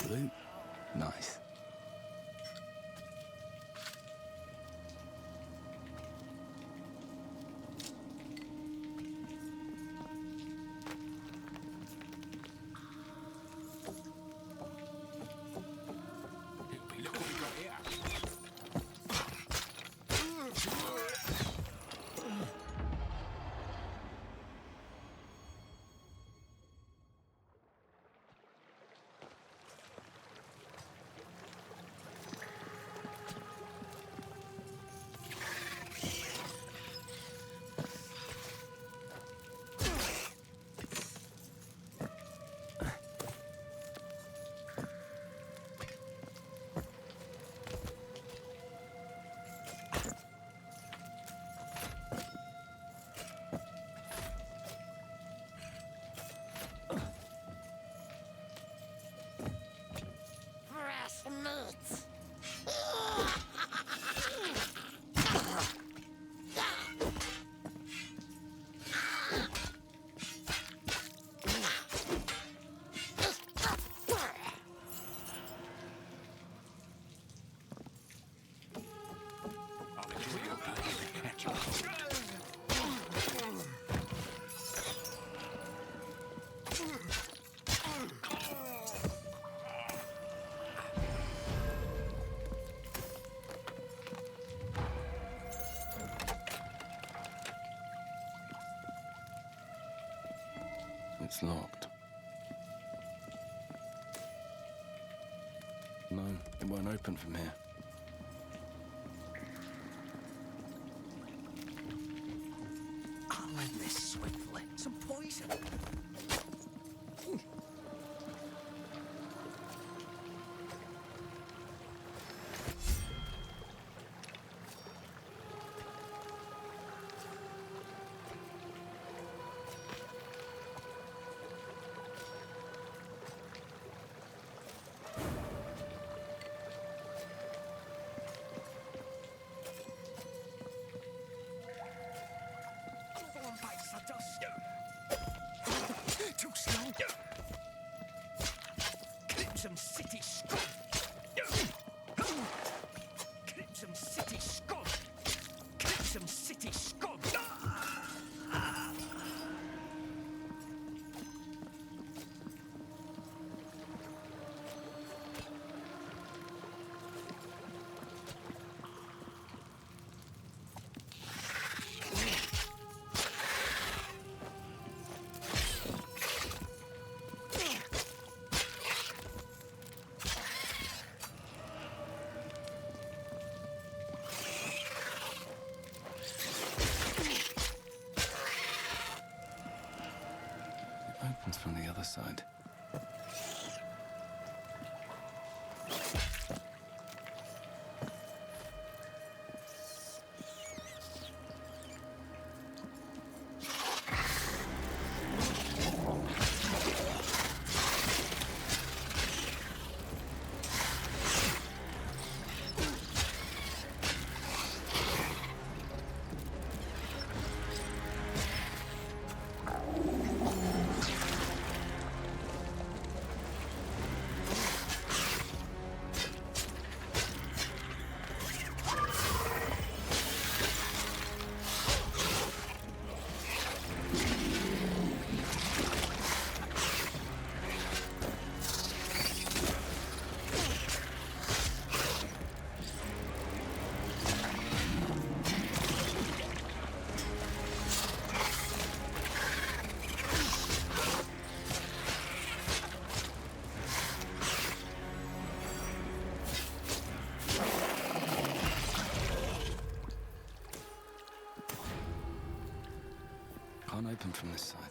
Loot. Nice. Look what we got here. Fresh meat. It's locked. No, it won't open from here. I'll end this swiftly. Some poison. Too slow. Crimson City scum. Crimson City scum. Crimson City scum. sounds from the other side. Can't open from this side.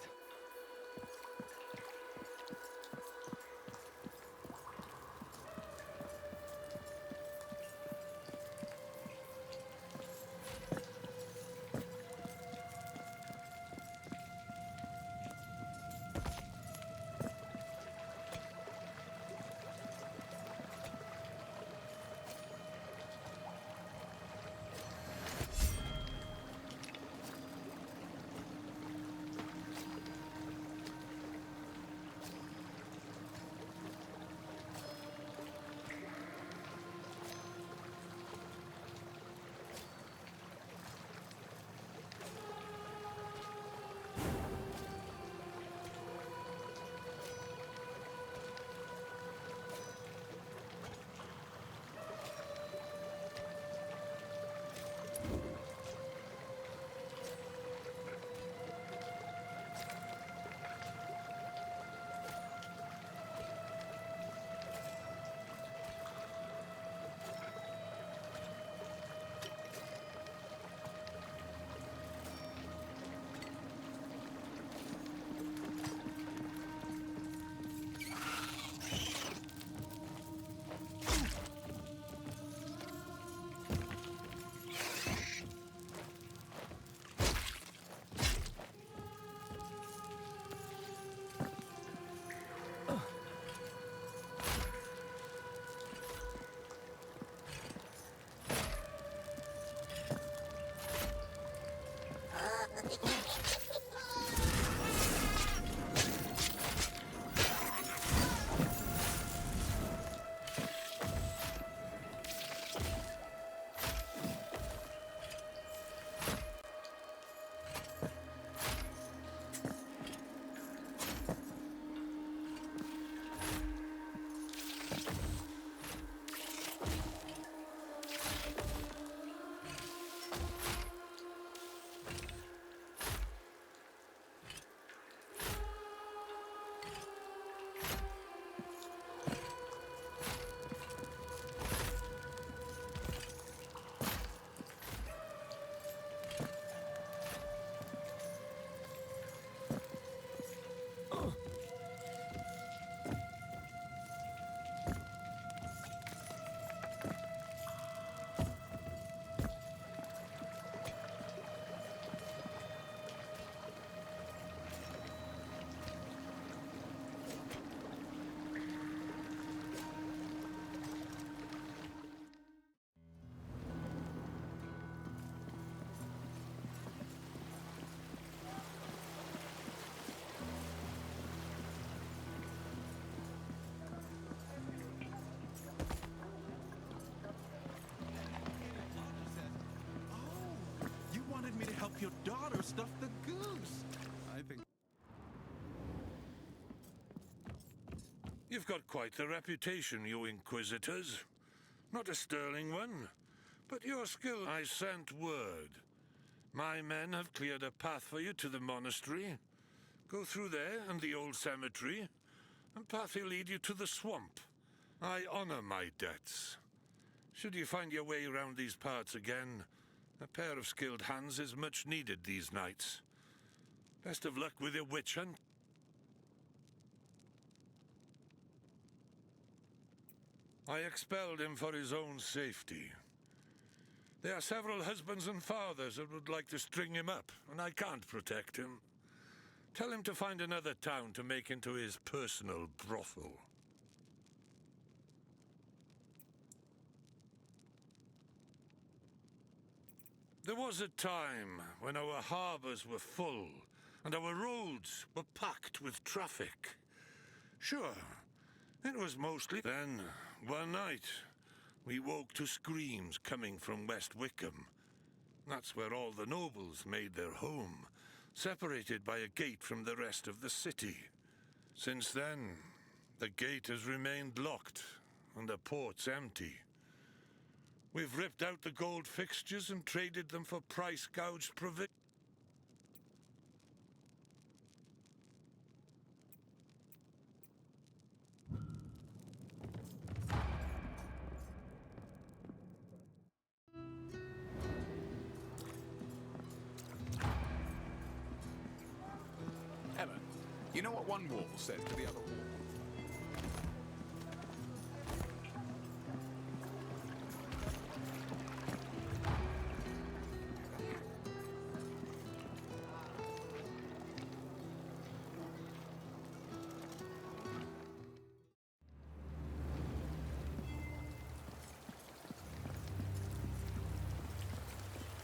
Your daughter stuffed the goose. I think. You've got quite the reputation, you Inquisitors. Not a sterling one, but your skill. I sent word. My men have cleared a path for you to the monastery. Go through there and the old cemetery, and path will lead you to the swamp. I honor my debts. Should you find your way around these parts again, a pair of skilled hands is much needed these nights. Best of luck with your witch hunt. I expelled him for his own safety. There are several husbands and fathers that would like to string him up, and I can't protect him. Tell him to find another town to make into his personal brothel. There was a time when our harbors were full, and our roads were packed with traffic. Sure, it was mostly... Then, one night, we woke to screams coming from West Wickham. That's where all the nobles made their home, separated by a gate from the rest of the city. Since then, the gate has remained locked, and the port's empty. We've ripped out the gold fixtures and traded them for price-gouged provisions. Emma, you know what one wall says to the other wall?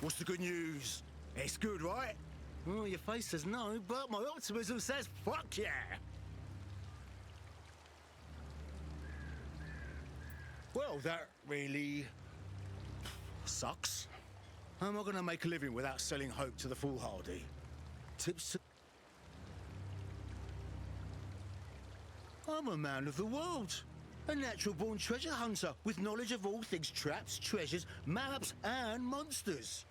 What's the good news? It's good, right? Oh, your face says no, but my optimism says fuck yeah! Well, that really... sucks. How am I gonna make a living without selling hope to the foolhardy? Tips to... I'm a man of the world. A natural-born treasure hunter with knowledge of all things traps, treasures, maps, and monsters.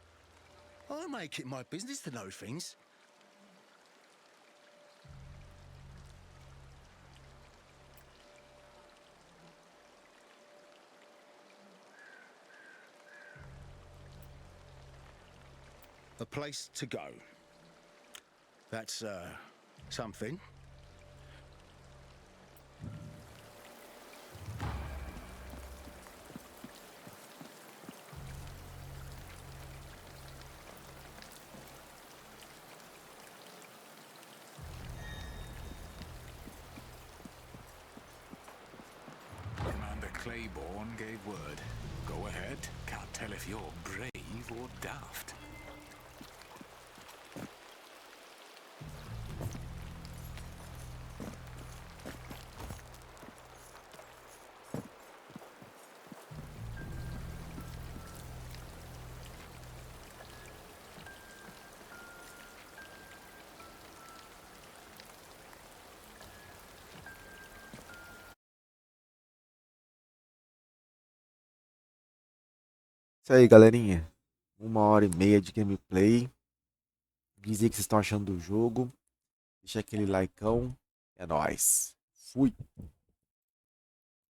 I make it my business to know things. A place to go. That's, something. Commander Claiborne gave word. Go ahead. Can't tell if you're brave or daft. Isso aí, galerinha. 1h30 de gameplay. Diz aí o que vocês estão achando do jogo. Deixa aquele likeão. É nóis. Fui.